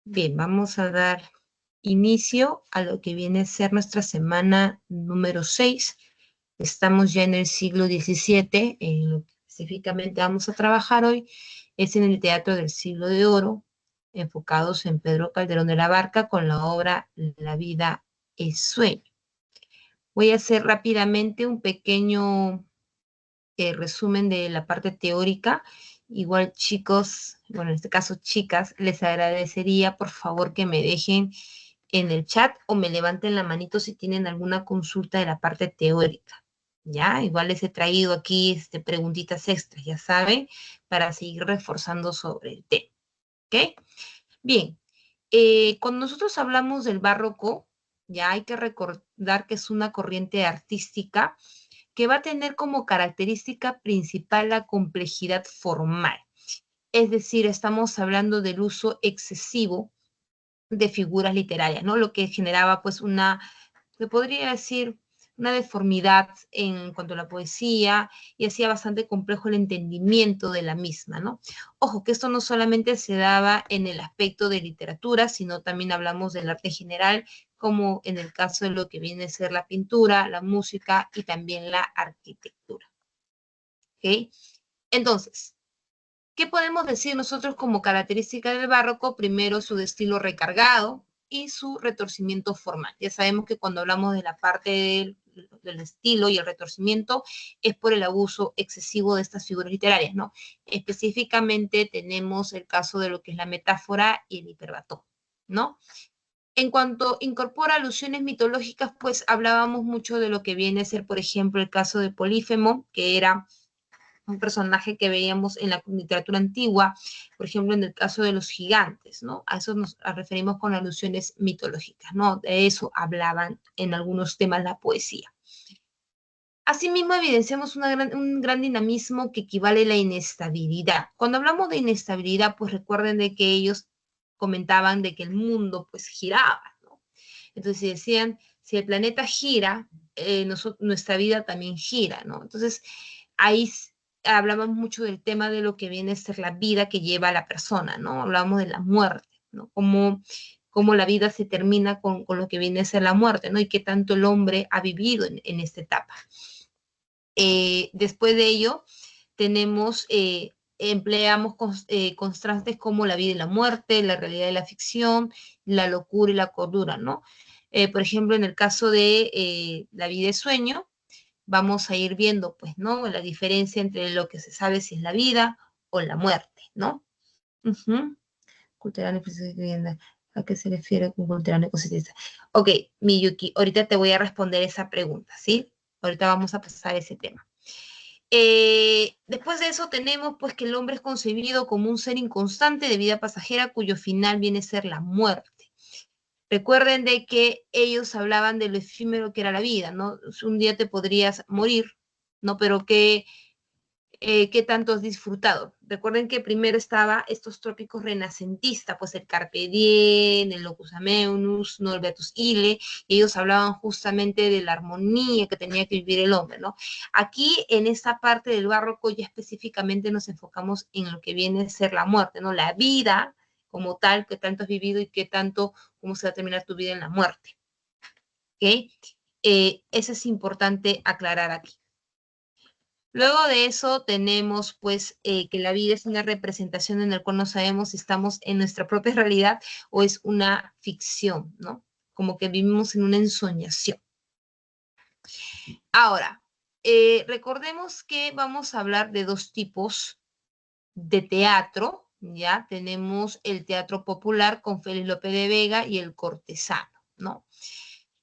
Bien, vamos a dar inicio a lo que viene a ser nuestra semana número 6. Estamos ya en el siglo XVII. En lo que específicamente vamos a trabajar hoy es en el Teatro del Siglo de Oro, enfocados en Pedro Calderón de la Barca con la obra La vida es sueño. Voy a hacer rápidamente un pequeño resumen de la parte teórica. Igual, chicos, bueno, en este caso chicas, les agradecería por favor que me dejen en el chat o me levanten la manito si tienen alguna consulta de la parte teórica. Ya, igual les he traído aquí preguntitas extras, ya saben, para seguir reforzando sobre el tema. ¿Ok? Bien, cuando nosotros hablamos del barroco, ya hay que recordar que es una corriente artística que va a tener como característica principal la complejidad formal. Es decir, estamos hablando del uso excesivo de figuras literarias, ¿no? Lo que generaba pues se podría decir, una deformidad en cuanto a la poesía y hacía bastante complejo el entendimiento de la misma, ¿no? Ojo, que esto no solamente se daba en el aspecto de literatura, sino también hablamos del arte general, como en el caso de lo que viene a ser la pintura, la música y también la arquitectura. ¿Ok? Entonces, ¿qué podemos decir nosotros como característica del barroco? Primero, su estilo recargado y su retorcimiento formal. Ya sabemos que cuando hablamos de la parte del estilo y el retorcimiento es por el abuso excesivo de estas figuras literarias, ¿no? Específicamente tenemos el caso de lo que es la metáfora y el hiperbatón, ¿no? En cuanto incorpora alusiones mitológicas, pues hablábamos mucho de lo que viene a ser, por ejemplo, el caso de Polífemo, que era un personaje que veíamos en la literatura antigua, por ejemplo, en el caso de los gigantes, ¿no? A eso nos referimos con alusiones mitológicas, ¿no? De eso hablaban en algunos temas la poesía. Asimismo, evidenciamos un gran dinamismo que equivale a la inestabilidad. Cuando hablamos de inestabilidad, pues recuerden de que ellos comentaban de que el mundo pues giraba, ¿no? Entonces decían, si el planeta gira, nuestra vida también gira, ¿no? Entonces ahí hablamos mucho del tema de lo que viene a ser la vida que lleva a la persona, ¿no? Hablamos de la muerte, ¿no? Cómo la vida se termina con lo que viene a ser la muerte, ¿no? Y qué tanto el hombre ha vivido en esta etapa. Después de ello, empleamos contrastes como la vida y la muerte, la realidad y la ficción, la locura y la cordura, ¿no? Por ejemplo, en el caso de la vida y sueño, vamos a ir viendo, pues, ¿no? La diferencia entre lo que se sabe si es la vida o la muerte, ¿no? Cultural y vivienda. ¿A qué se refiere con cultural y ecosistema? Ok, Miyuki, ahorita te voy a responder esa pregunta, ¿sí? Ahorita vamos a pasar a ese tema. Después de eso tenemos pues que el hombre es concebido como un ser inconstante de vida pasajera cuyo final viene a ser la muerte. Recuerden de que ellos hablaban de lo efímero que era la vida, ¿no? Un día te podrías morir, ¿no? Pero ¿qué tanto has disfrutado? Recuerden que primero estaba estos tópicos renacentistas, pues el Carpe Diem, el Locus Ameunus, no el Beatus Ille, y ellos hablaban justamente de la armonía que tenía que vivir el hombre, ¿no? Aquí, en esta parte del barroco, ya específicamente nos enfocamos en lo que viene a ser la muerte, ¿no? La vida como tal, que tanto has vivido y qué tanto, cómo se va a terminar tu vida en la muerte. ¿Ok? Eso es importante aclarar aquí. Luego de eso tenemos pues que la vida es una representación en la cual no sabemos si estamos en nuestra propia realidad o es una ficción, ¿no? Como que vivimos en una ensoñación. Ahora, recordemos que vamos a hablar de dos tipos de teatro, ¿ya? Tenemos el teatro popular con Félix López de Vega y el cortesano, ¿no?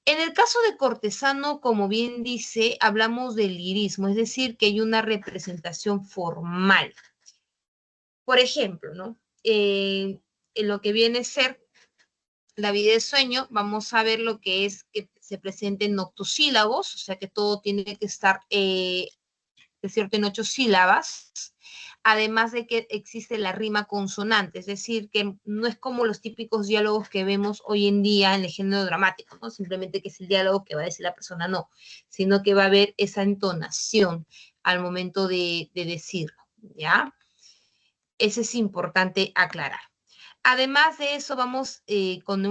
En el caso de cortesano, como bien dice, hablamos del lirismo, es decir, que hay una representación formal. Por ejemplo, ¿no? En lo que viene a ser la vida de sueño, vamos a ver lo que es que se presenten octosílabos, o sea que todo tiene que estar, es cierto, en 8 sílabas, además de que existe la rima consonante, es decir, que no es como los típicos diálogos que vemos hoy en día en el género dramático, ¿no? Simplemente que es el diálogo que va a decir la persona, no, sino que va a haber esa entonación al momento de decirlo, ¿ya? Eso es importante aclarar. Además de eso, vamos con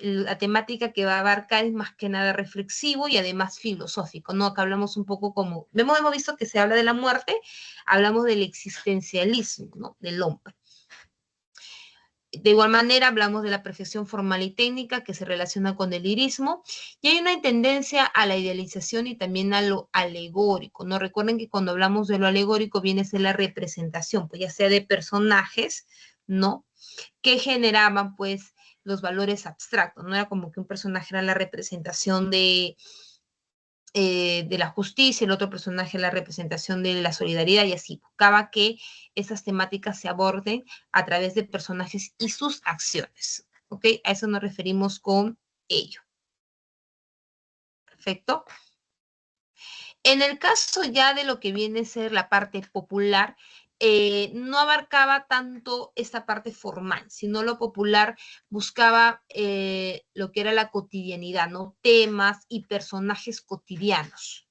la temática que va a abarcar es más que nada reflexivo y además filosófico, ¿no? Acá hablamos un poco como, hemos visto que se habla de la muerte, hablamos del existencialismo, ¿no? Del hombre. De igual manera, hablamos de la perfección formal y técnica que se relaciona con el lirismo, y hay una tendencia a la idealización y también a lo alegórico, ¿no? Recuerden que cuando hablamos de lo alegórico viene a ser la representación, pues ya sea de personajes, ¿no? Que generaban pues los valores abstractos, no era como que un personaje era la representación de la justicia, el otro personaje la representación de la solidaridad y así. Buscaba que esas temáticas se aborden a través de personajes y sus acciones. ¿Ok? A eso nos referimos con ello. Perfecto. En el caso ya de lo que viene a ser la parte popular, no abarcaba tanto esta parte formal, sino lo popular buscaba lo que era la cotidianidad, ¿no? Temas y personajes cotidianos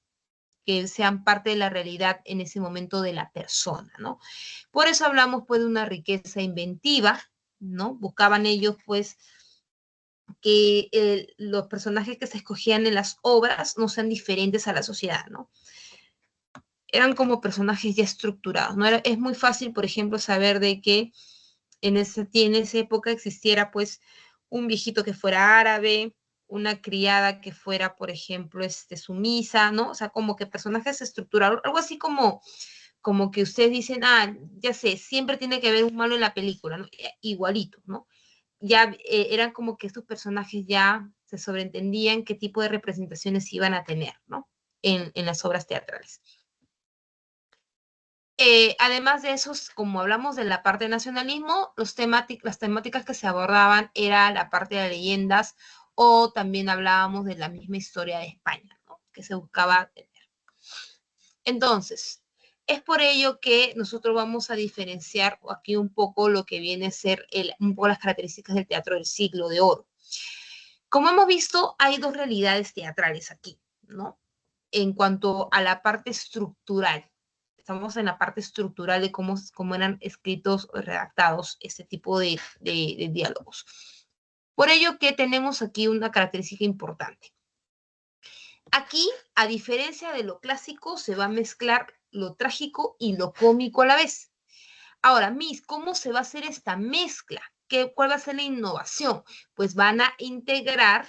que sean parte de la realidad en ese momento de la persona, ¿no? Por eso hablamos pues de una riqueza inventiva, ¿no? Buscaban ellos pues que los personajes que se escogían en las obras no sean diferentes a la sociedad, ¿no? Eran como personajes ya estructurados, ¿no? Es muy fácil, por ejemplo, saber de que en esa época existiera pues un viejito que fuera árabe, una criada que fuera, por ejemplo, sumisa, ¿no? O sea, como que personajes estructurados, algo así como que ustedes dicen, ah, ya sé, siempre tiene que haber un malo en la película, ¿no? Igualito, ¿no? Ya eran como que estos personajes ya se sobreentendían qué tipo de representaciones iban a tener, ¿no? En las obras teatrales. Además de eso, como hablamos de la parte de nacionalismo, las temáticas que se abordaban era la parte de leyendas o también hablábamos de la misma historia de España, ¿no? Que se buscaba tener. Entonces, es por ello que nosotros vamos a diferenciar aquí un poco lo que viene a ser un poco las características del teatro del siglo de oro. Como hemos visto, hay dos realidades teatrales aquí, ¿no? En cuanto a la parte estructural. Estamos en la parte estructural de cómo eran escritos o redactados este tipo de diálogos. Por ello que tenemos aquí una característica importante. Aquí, a diferencia de lo clásico, se va a mezclar lo trágico y lo cómico a la vez. Ahora, Miss, ¿cómo se va a hacer esta mezcla? ¿Cuál va a ser la innovación? Pues van a integrar,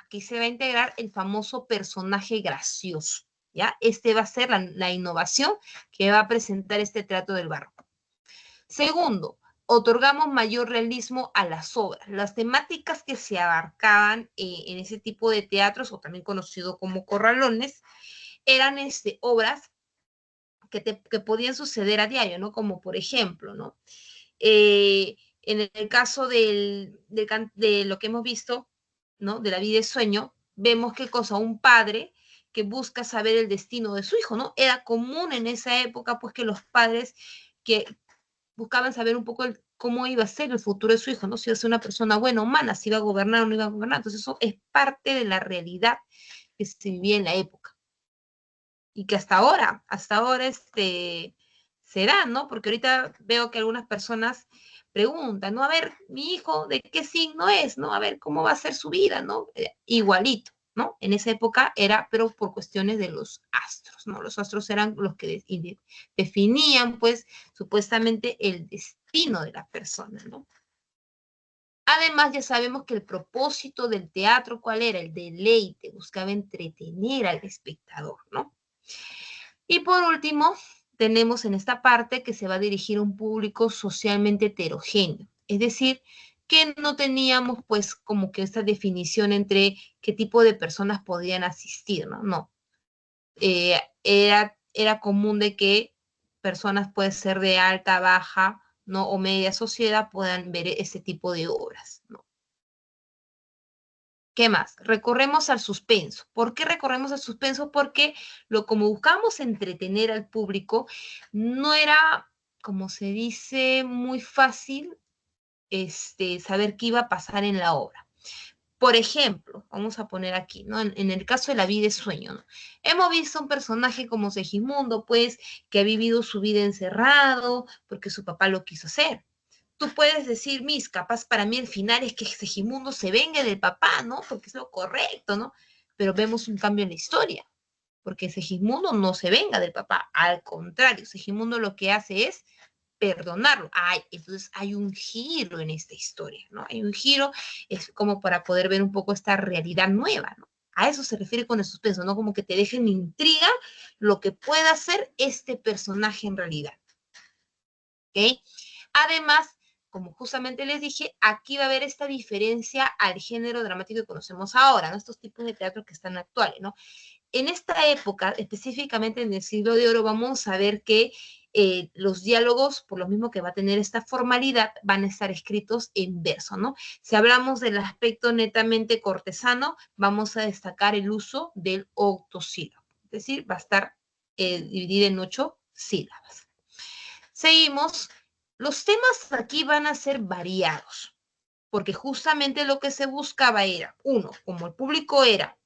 aquí se va a integrar el famoso personaje gracioso, ¿ya? Este va a ser la innovación que va a presentar este teatro del barroco. Segundo, otorgamos mayor realismo a las obras. Las temáticas que se abarcaban en ese tipo de teatros, o también conocido como corralones, eran obras que podían suceder a diario, ¿no? Como por ejemplo, ¿no? En el caso de lo que hemos visto, ¿no? De la vida y sueño, vemos qué cosa, un padre que busca saber el destino de su hijo, ¿no? Era común en esa época, pues, que los padres que buscaban saber un poco cómo iba a ser el futuro de su hijo, ¿no? Si iba a ser una persona buena o mala, si iba a gobernar o no iba a gobernar. Entonces, eso es parte de la realidad que se vivía en la época. Y que hasta ahora se da, ¿no? Porque ahorita veo que algunas personas preguntan, ¿no? A ver, mi hijo, ¿de qué signo es? ¿No? A ver, ¿cómo va a ser su vida? ¿No? Igualito, ¿no? En esa época era, pero por cuestiones de los astros, ¿no? Los astros eran los que definían, pues, supuestamente el destino de la persona, ¿no? Además, ya sabemos que el propósito del teatro, ¿cuál era? El deleite, buscaba entretener al espectador, ¿no? Y por último, tenemos en esta parte que se va a dirigir a un público socialmente heterogéneo, es decir, que no teníamos pues como que esta definición entre qué tipo de personas podían asistir, ¿no? No. Era común de que personas pueden ser de alta, baja, ¿no? O media sociedad puedan ver ese tipo de obras, ¿no? ¿Qué más? Recorremos al suspenso. ¿Por qué recorremos al suspenso? Porque como buscamos entretener al público, no era, como se dice, muy fácil saber qué iba a pasar en la obra. Por ejemplo, vamos a poner aquí, ¿no? En el caso de La vida es sueño, ¿no? Hemos visto un personaje como Segismundo, pues, que ha vivido su vida encerrado porque su papá lo quiso hacer. tú puedes decir, Miss, capaz para mí el final es que Segismundo se vengue del papá, ¿no? Porque es lo correcto, ¿no? Pero vemos un cambio en la historia, porque Segismundo no se venga del papá, al contrario, Segismundo lo que hace es perdonarlo. Ay, entonces hay un giro en esta historia, ¿no? Hay un giro, es como para poder ver un poco esta realidad nueva, ¿no? A eso se refiere con el suspenso, ¿no? Como que te dejen intriga lo que pueda hacer este personaje en realidad, ¿ok? Además, como justamente les dije, aquí va a haber esta diferencia al género dramático que conocemos ahora, ¿no? Estos tipos de teatro que están actuales, ¿no? En esta época, específicamente en el siglo de oro, vamos a ver que los diálogos, por lo mismo que va a tener esta formalidad, van a estar escritos en verso, ¿no? Si hablamos del aspecto netamente cortesano, vamos a destacar el uso del octosílabo, es decir, va a estar dividido en 8 sílabas. Seguimos. Los temas aquí van a ser variados, porque justamente lo que se buscaba era, uno, como el público era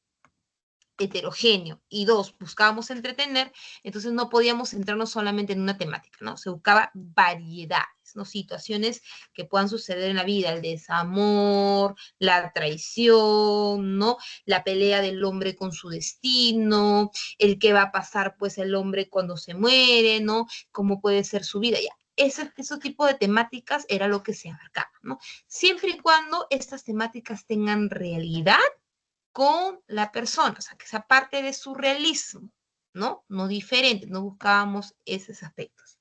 heterogéneo y dos, buscábamos entretener, entonces no podíamos centrarnos solamente en una temática, ¿no? Se buscaba variedades, ¿no? Situaciones que puedan suceder en la vida, el desamor, la traición, ¿no? La pelea del hombre con su destino, el qué va a pasar, pues, el hombre cuando se muere, ¿no? Cómo puede ser su vida, ya. Ese tipo de temáticas era lo que se abarcaba, ¿no? Siempre y cuando estas temáticas tengan realidad con la persona, o sea, que sea parte de su realismo, ¿no? No diferente, no buscábamos esos aspectos.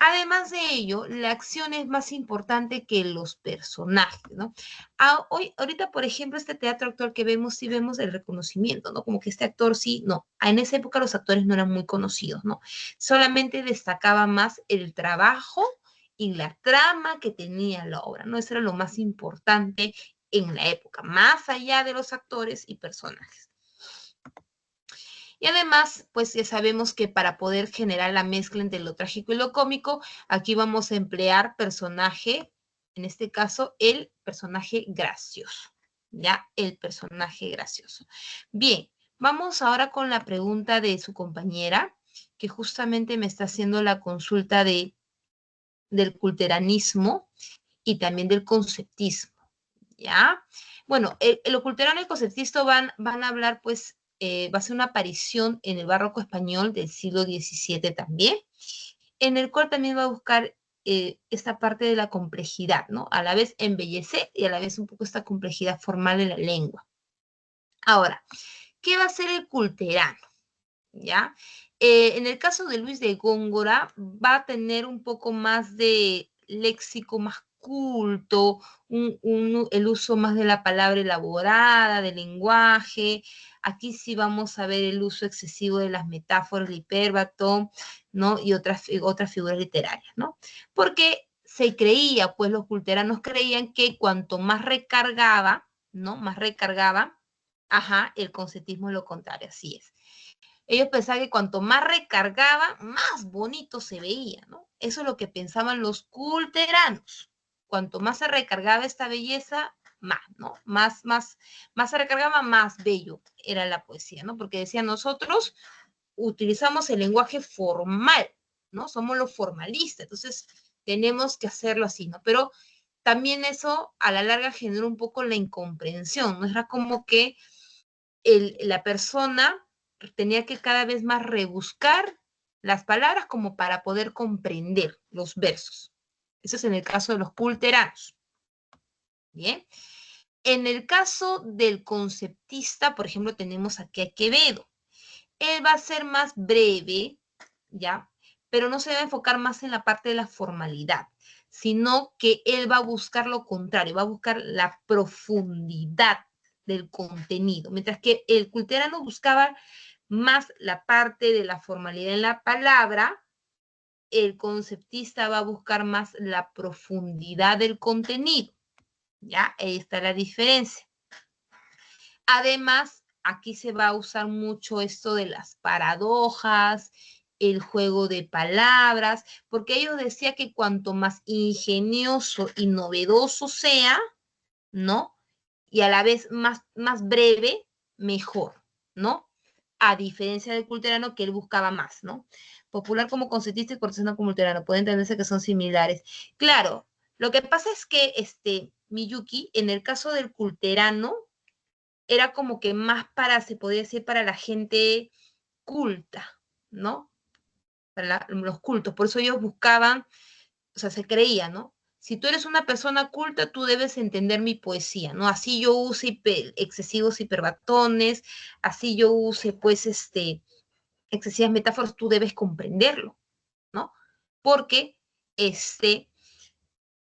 Además de ello, la acción es más importante que los personajes, ¿no? Ahorita, por ejemplo, este teatro actual que vemos, sí vemos el reconocimiento, ¿no? Como que este actor sí, no. En esa época los actores no eran muy conocidos, ¿no? Solamente destacaba más el trabajo y la trama que tenía la obra, ¿no? Eso era lo más importante en la época, más allá de los actores y personajes. Y además, pues ya sabemos que para poder generar la mezcla entre lo trágico y lo cómico, aquí vamos a emplear personaje, en este caso, el personaje gracioso, ¿ya? El personaje gracioso. Bien, vamos ahora con la pregunta de su compañera, que justamente me está haciendo la consulta del culteranismo y también del conceptismo, ¿ya? Bueno, el oculterano y el conceptista van a hablar, pues, va a ser una aparición en el barroco español del siglo XVII también, en el cual también va a buscar esta parte de la complejidad, ¿no? A la vez embellecer y a la vez un poco esta complejidad formal de la lengua. Ahora, ¿qué va a ser el culterano? ¿Ya? En el caso de Luis de Góngora, va a tener un poco más de léxico más culto, el uso más de la palabra elaborada, del lenguaje. Aquí sí vamos a ver el uso excesivo de las metáforas, el hipérbato, ¿no? Y otras figuras literarias, ¿no? Porque se creía, pues los culteranos creían que cuanto más recargaba, ¿no? Más recargaba, ajá, el conceptismo es lo contrario, así es. Ellos pensaban que cuanto más recargaba, más bonito se veía, ¿no? Eso es lo que pensaban los culteranos. Cuanto más se recargaba esta belleza, más, ¿no? Más se recargaba, más bello era la poesía, ¿no? Porque decían, nosotros utilizamos el lenguaje formal, ¿no? Somos los formalistas, entonces tenemos que hacerlo así, ¿no? Pero también eso a la larga generó un poco la incomprensión, ¿no? Era como que la persona tenía que cada vez más rebuscar las palabras como para poder comprender los versos. Eso es en el caso de los culteranos. Bien. En el caso del conceptista, por ejemplo, tenemos aquí a Quevedo. Él va a ser más breve, ¿ya? Pero no se va a enfocar más en la parte de la formalidad, sino que él va a buscar lo contrario, va a buscar la profundidad del contenido, mientras que el culterano buscaba más la parte de la formalidad en la palabra, el conceptista va a buscar más la profundidad del contenido, ¿ya? Ahí está la diferencia. Además, aquí se va a usar mucho esto de las paradojas, el juego de palabras, porque ellos decían que cuanto más ingenioso y novedoso sea, ¿no? Y a la vez más breve, mejor, ¿no? A diferencia del culterano que él buscaba más, ¿no? Popular como concertista y cortesano como culterano, puede entenderse que son similares. Claro, Lo que pasa es que, Miyuki, en el caso del culterano, era como que más para, se podría decir, para la gente culta, ¿no? Para los cultos. Por eso ellos buscaban, o sea, se creía, ¿no? Si tú eres una persona culta, tú debes entender mi poesía, ¿no? Así yo use excesivos hiperbatones, así yo use, pues, excesivas metáforas, tú debes comprenderlo, ¿no? Porque,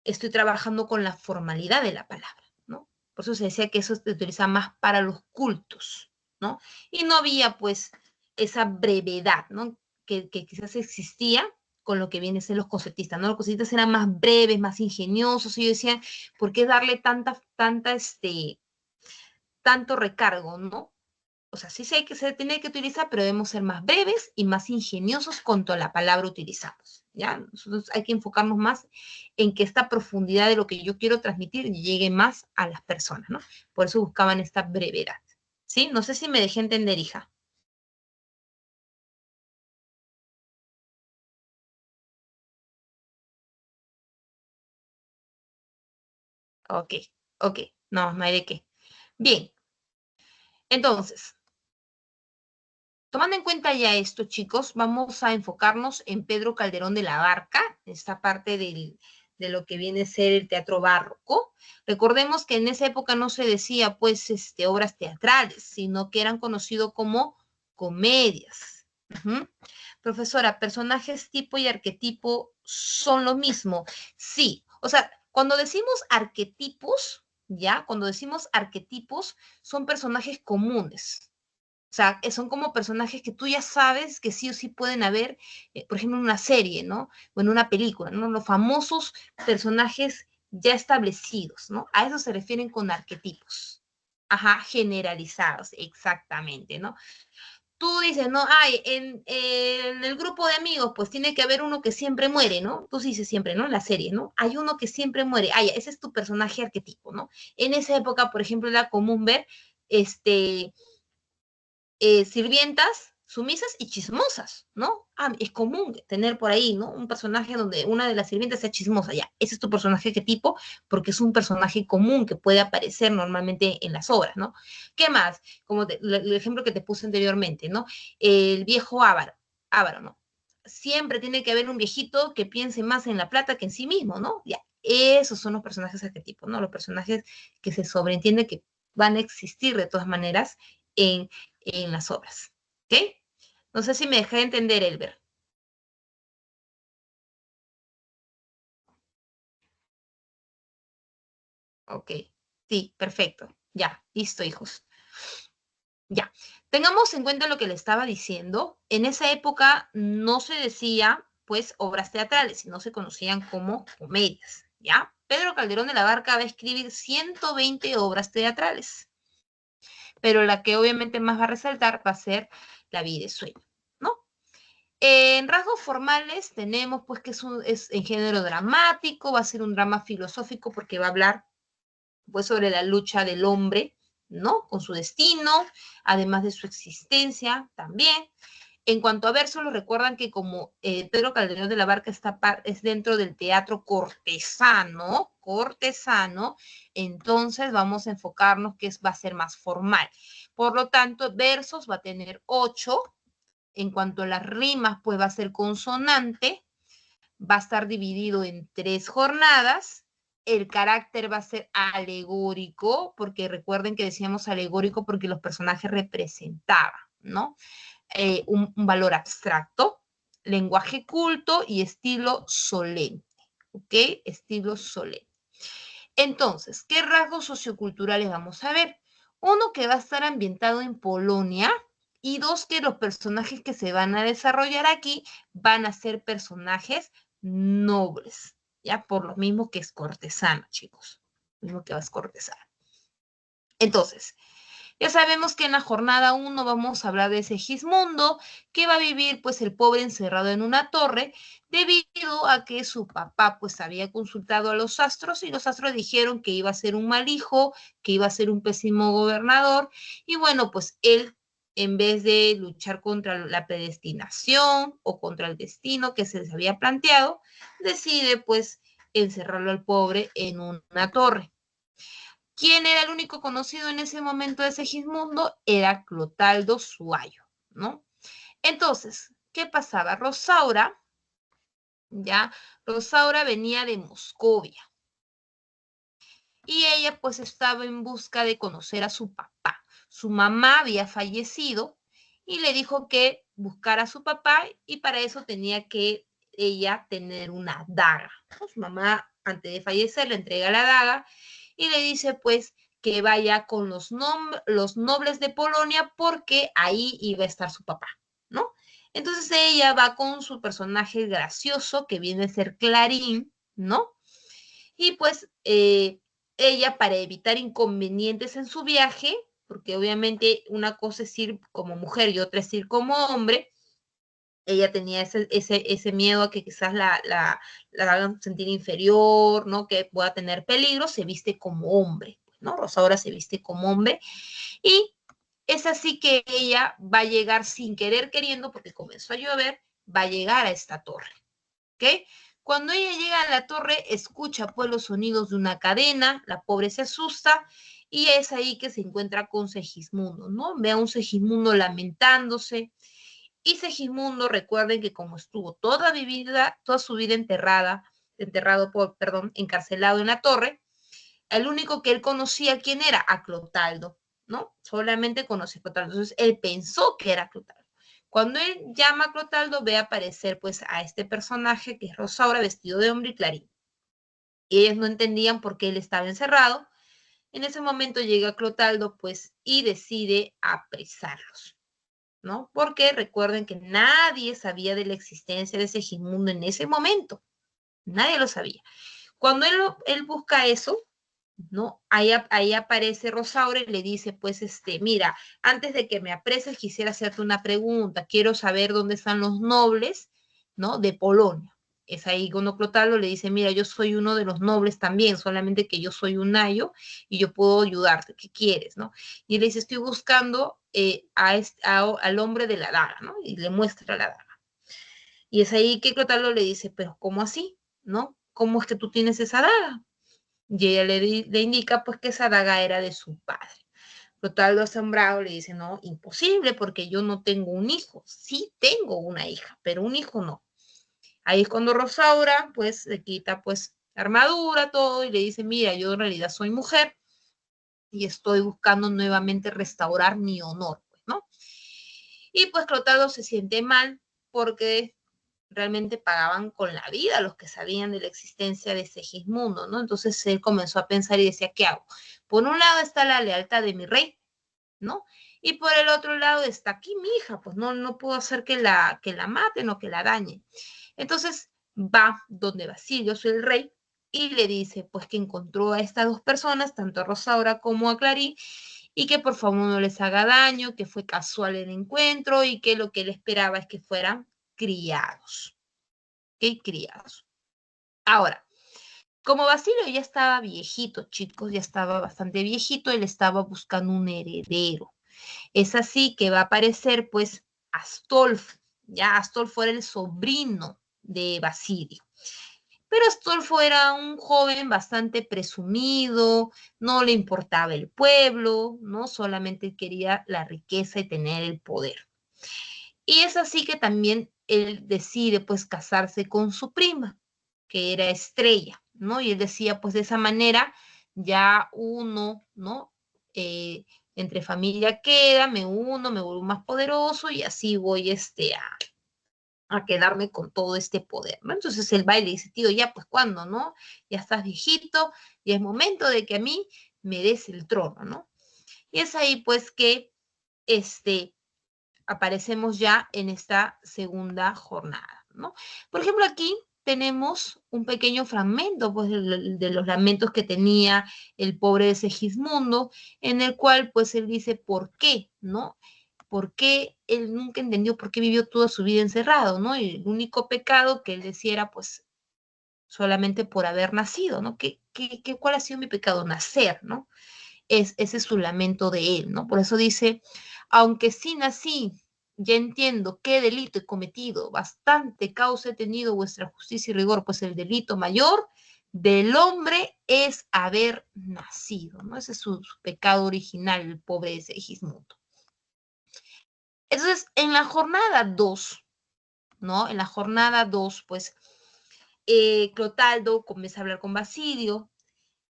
estoy trabajando con la formalidad de la palabra, ¿no? Por eso se decía que eso se utiliza más para los cultos, ¿no? Y no había, pues, esa brevedad, ¿no? Que quizás existía con lo que viene a ser los concertistas, ¿no? Los concertistas eran más breves, más ingeniosos, y yo decía, ¿por qué darle tanto recargo, ¿no? O sea, sí se tiene que utilizar, pero debemos ser más breves y más ingeniosos con toda la palabra utilizamos, ¿ya? Nosotros hay que enfocarnos más en que esta profundidad de lo que yo quiero transmitir llegue más a las personas, ¿no? Por eso buscaban esta brevedad, ¿sí? No sé si me dejé entender, hija. Ok, ok, no, no hay de qué. Bien, entonces, tomando en cuenta ya esto, chicos, vamos a enfocarnos en Pedro Calderón de la Barca, esta parte de lo que viene a ser el teatro barroco. Recordemos que en esa época no se decía, pues, obras teatrales, sino que eran conocidos como comedias. Ujú. Profesora, ¿personajes tipo y arquetipo son lo mismo? Sí, o sea, cuando decimos arquetipos, ¿ya? Cuando decimos arquetipos, son personajes comunes. O sea, son como personajes que tú ya sabes que sí o sí pueden haber, por ejemplo, en una serie, ¿no? O en una película, ¿no? Los famosos personajes ya establecidos, ¿no? A eso se refieren con arquetipos. Ajá, generalizados, exactamente, ¿no? Tú dices, no, ay, en el grupo de amigos, pues tiene que haber uno que siempre muere, ¿no? Tú sí dices siempre, ¿no? En la serie, ¿no? Hay uno que siempre muere. Ah, ya, ese es tu personaje arquetipo, ¿no? En esa época, por ejemplo, era común ver, sirvientas sumisas y chismosas, ¿no? Ah, es común tener por ahí, ¿no? Un personaje donde una de las sirvientas sea chismosa, ya. Ese es tu personaje, ¿qué tipo? Porque es un personaje común que puede aparecer normalmente en las obras, ¿no? ¿Qué más? Como el ejemplo que te puse anteriormente, ¿no? El viejo Ávaro, ¿no? Siempre tiene que haber un viejito que piense más en la plata que en sí mismo, ¿no? Ya. Esos son los personajes arquetipos, ¿no? Los personajes que se sobreentiende que van a existir de todas maneras en las obras. ¿Ok? No sé si me dejé de entender, Elber. Ok. Sí, perfecto. Ya, listo, hijos. Ya. Tengamos en cuenta lo que le estaba diciendo. En esa época no se decía, pues, obras teatrales, sino se conocían como comedias. ¿Ya? Pedro Calderón de la Barca va a escribir 120 obras teatrales, pero la que obviamente más va a resaltar va a ser La vida y sueño, ¿no? En rasgos formales tenemos pues que es en género dramático, va a ser un drama filosófico porque va a hablar pues sobre la lucha del hombre, ¿no? Con su destino, además de su existencia también. En cuanto a versos, lo recuerdan que como Pedro Calderón de la Barca es dentro del teatro cortesano, entonces vamos a enfocarnos que va a ser más formal. Por lo tanto, versos va a tener 8. En cuanto a las rimas, pues va a ser consonante, va a estar dividido en 3 jornadas. El carácter va a ser alegórico, porque recuerden que decíamos alegórico porque los personajes representaban, ¿no? Un valor abstracto, lenguaje culto y estilo solemne, ¿ok? Estilo solemne. Entonces, ¿qué rasgos socioculturales vamos a ver? Uno que va a estar ambientado en Polonia y dos que los personajes que se van a desarrollar aquí van a ser personajes nobles, ya por lo mismo que es cortesano, chicos, lo mismo que es cortesano. Entonces, ya sabemos que en la jornada 1 vamos a hablar de Segismundo, que va a vivir pues el pobre encerrado en una torre, debido a que su papá pues había consultado a los astros y los astros dijeron que iba a ser un mal hijo, que iba a ser un pésimo gobernador, y bueno, pues él en vez de luchar contra la predestinación o contra el destino que se les había planteado, decide pues encerrarlo al pobre en una torre. ¿Quién era el único conocido en ese momento de Segismundo? Era Clotaldo Suayo, ¿no? Entonces, ¿qué pasaba? Rosaura venía de Moscovia y ella pues estaba en busca de conocer a su papá. Su mamá había fallecido y le dijo que buscara a su papá y para eso tenía que ella tener una daga. Su mamá antes de fallecer le entrega la daga y le dice pues que vaya con los nobles de Polonia porque ahí iba a estar su papá, ¿no? Entonces ella va con su personaje gracioso que viene a ser Clarín, ¿no? Y pues ella para evitar inconvenientes en su viaje, porque obviamente una cosa es ir como mujer y otra es ir como hombre, ella tenía ese miedo a que quizás la hagan sentir inferior, ¿no? Que pueda tener peligro, se viste como hombre, ¿no? Rosaura se viste como hombre y es así que ella va a llegar sin querer queriendo, porque comenzó a llover, va a llegar a esta torre, ¿ok? Cuando ella llega a la torre, escucha pues los sonidos de una cadena, la pobre se asusta y es ahí que se encuentra con Segismundo, ¿no? Ve a un Segismundo lamentándose y Segismundo, recuerden que como estuvo toda su vida encarcelado en la torre, el único que él conocía, ¿quién era? A Clotaldo, ¿no? Solamente conocía a Clotaldo. Entonces, él pensó que era Clotaldo. Cuando él llama a Clotaldo, ve aparecer, pues, a este personaje que es Rosaura, vestido de hombre y Clarín. Y ellos no entendían por qué él estaba encerrado. En ese momento llega Clotaldo, pues, y decide apresarlos, ¿no? Porque recuerden que nadie sabía de la existencia de Segismundo en ese momento. Nadie lo sabía. Cuando él busca eso, ¿no? Ahí aparece Rosaura y le dice, pues, mira, antes de que me apreses, quisiera hacerte una pregunta. Quiero saber dónde están los nobles, ¿no? De Polonia. Es ahí cuando Clotaldo le dice, mira, yo soy uno de los nobles también, solamente que yo soy un ayo y yo puedo ayudarte. ¿Qué quieres, no? Y él le dice, estoy buscando al hombre de la daga, ¿no? Y le muestra la daga. Y es ahí que Clotaldo le dice, pero ¿cómo así? ¿No? ¿Cómo es que tú tienes esa daga? Y ella le indica pues que esa daga era de su padre. Clotaldo asombrado le dice, no, imposible porque yo no tengo un hijo. Sí tengo una hija, pero un hijo no. Ahí es cuando Rosaura pues le quita pues armadura, todo y le dice, mira, yo en realidad soy mujer y estoy buscando nuevamente restaurar mi honor, pues, ¿no? Y pues Clotaldo se siente mal porque realmente pagaban con la vida los que sabían de la existencia de Segismundo, ¿no? Entonces él comenzó a pensar y decía, ¿qué hago? Por un lado está la lealtad de mi rey, ¿no? Y por el otro lado está aquí mi hija, pues no puedo hacer que la maten o que la dañen. Entonces va donde Basilio, soy el rey, y le dice, pues que encontró a estas dos personas, tanto a Rosaura como a Clarín, y que por favor no les haga daño, que fue casual el encuentro y que lo que él esperaba es que fueran criados. ¿Ok? Criados. Ahora, como Basilio ya estaba viejito, chicos, ya estaba bastante viejito, él estaba buscando un heredero. Es así que va a aparecer, pues, Astolfo. Ya Astolfo era el sobrino de Basilio. Pero Astolfo era un joven bastante presumido, no le importaba el pueblo, no solamente quería la riqueza y tener el poder. Y es así que también él decide pues casarse con su prima, que era Estrella, ¿no? Y él decía pues de esa manera ya uno, ¿no? Entre familia queda, me uno, me vuelvo más poderoso y así voy a quedarme con todo este poder, ¿no? Entonces el baile dice, tío, ya pues cuándo, ¿no? Ya estás viejito y es momento de que a mí me des el trono, ¿no? Y es ahí pues que aparecemos ya en esta segunda jornada, ¿no? Por ejemplo, aquí tenemos un pequeño fragmento pues, de los lamentos que tenía el pobre de Segismundo, en el cual pues él dice por qué, ¿no? ¿Por qué él nunca entendió por qué vivió toda su vida encerrado, ¿no? Y el único pecado que él decía era pues solamente por haber nacido, ¿no? ¿Cuál ha sido mi pecado? Nacer, ¿no? Ese es su lamento de él, ¿no? Por eso dice, aunque sí nací, ya entiendo qué delito he cometido, bastante causa he tenido vuestra justicia y rigor, pues el delito mayor del hombre es haber nacido, ¿no? Ese es su pecado original, el pobre de Segismundo. Entonces, en la jornada 2, ¿no? En la jornada 2, pues, Clotaldo comienza a hablar con Basilio,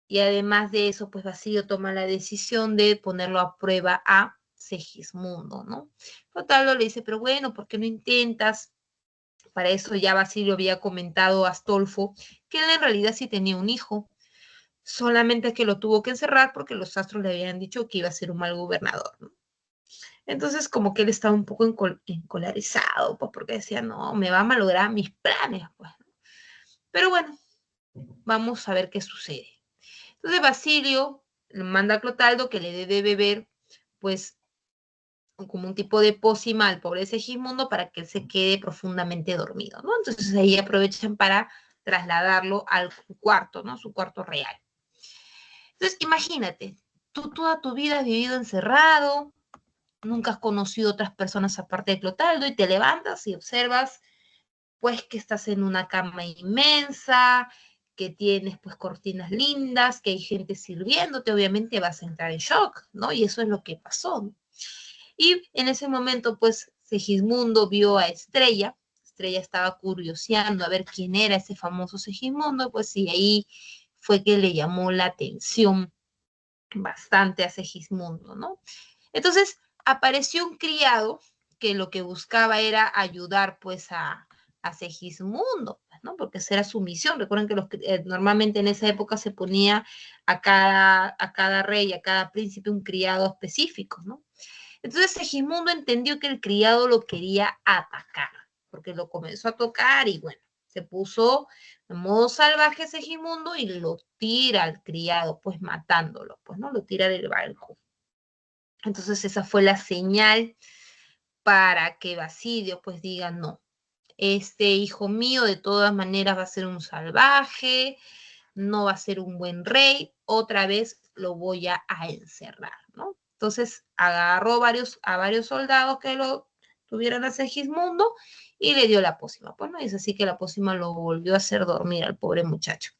y además de eso, pues Basilio toma la decisión de ponerlo a prueba a Segismundo, ¿no? Clotaldo le dice, pero bueno, ¿por qué no intentas? Para eso ya Basilio había comentado a Astolfo que él en realidad sí tenía un hijo, solamente que lo tuvo que encerrar porque los astros le habían dicho que iba a ser un mal gobernador, ¿no? Entonces como que él estaba un poco encolarizado, pues porque decía, no, me va a malograr mis planes, pues. Pero bueno, vamos a ver qué sucede. Entonces Basilio le manda a Clotaldo que le dé de beber, pues, como un tipo de pócima al pobre Segismundo para que él se quede profundamente dormido, ¿no? Entonces ahí aprovechan para trasladarlo al cuarto, ¿no? Su cuarto real. Entonces imagínate, tú toda tu vida has vivido encerrado, nunca has conocido otras personas aparte de Clotaldo y te levantas y observas pues que estás en una cama inmensa, que tienes pues cortinas lindas, que hay gente sirviéndote, obviamente vas a entrar en shock, ¿no? Y eso es lo que pasó, ¿no? Y en ese momento pues Segismundo vio a Estrella, Estrella estaba curioseando a ver quién era ese famoso Segismundo, pues sí, ahí fue que le llamó la atención bastante a Segismundo, ¿no? Entonces apareció un criado que lo que buscaba era ayudar pues a Segismundo, ¿no? Porque esa era su misión. Recuerden que normalmente en esa época se ponía a cada rey, a cada príncipe un criado específico, ¿no? Entonces Segismundo entendió que el criado lo quería atacar, porque lo comenzó a tocar y bueno, se puso en modo salvaje Segismundo y lo tira al criado, pues matándolo, pues no, lo tira del balcón. Entonces esa fue la señal para que Basilio pues diga, no, este hijo mío de todas maneras va a ser un salvaje, no va a ser un buen rey, otra vez lo voy a encerrar, ¿no? Entonces agarró a varios soldados que lo tuvieran a Segismundo y le dio la pócima. Pues no, es así que la pócima lo volvió a hacer dormir al pobre muchacho.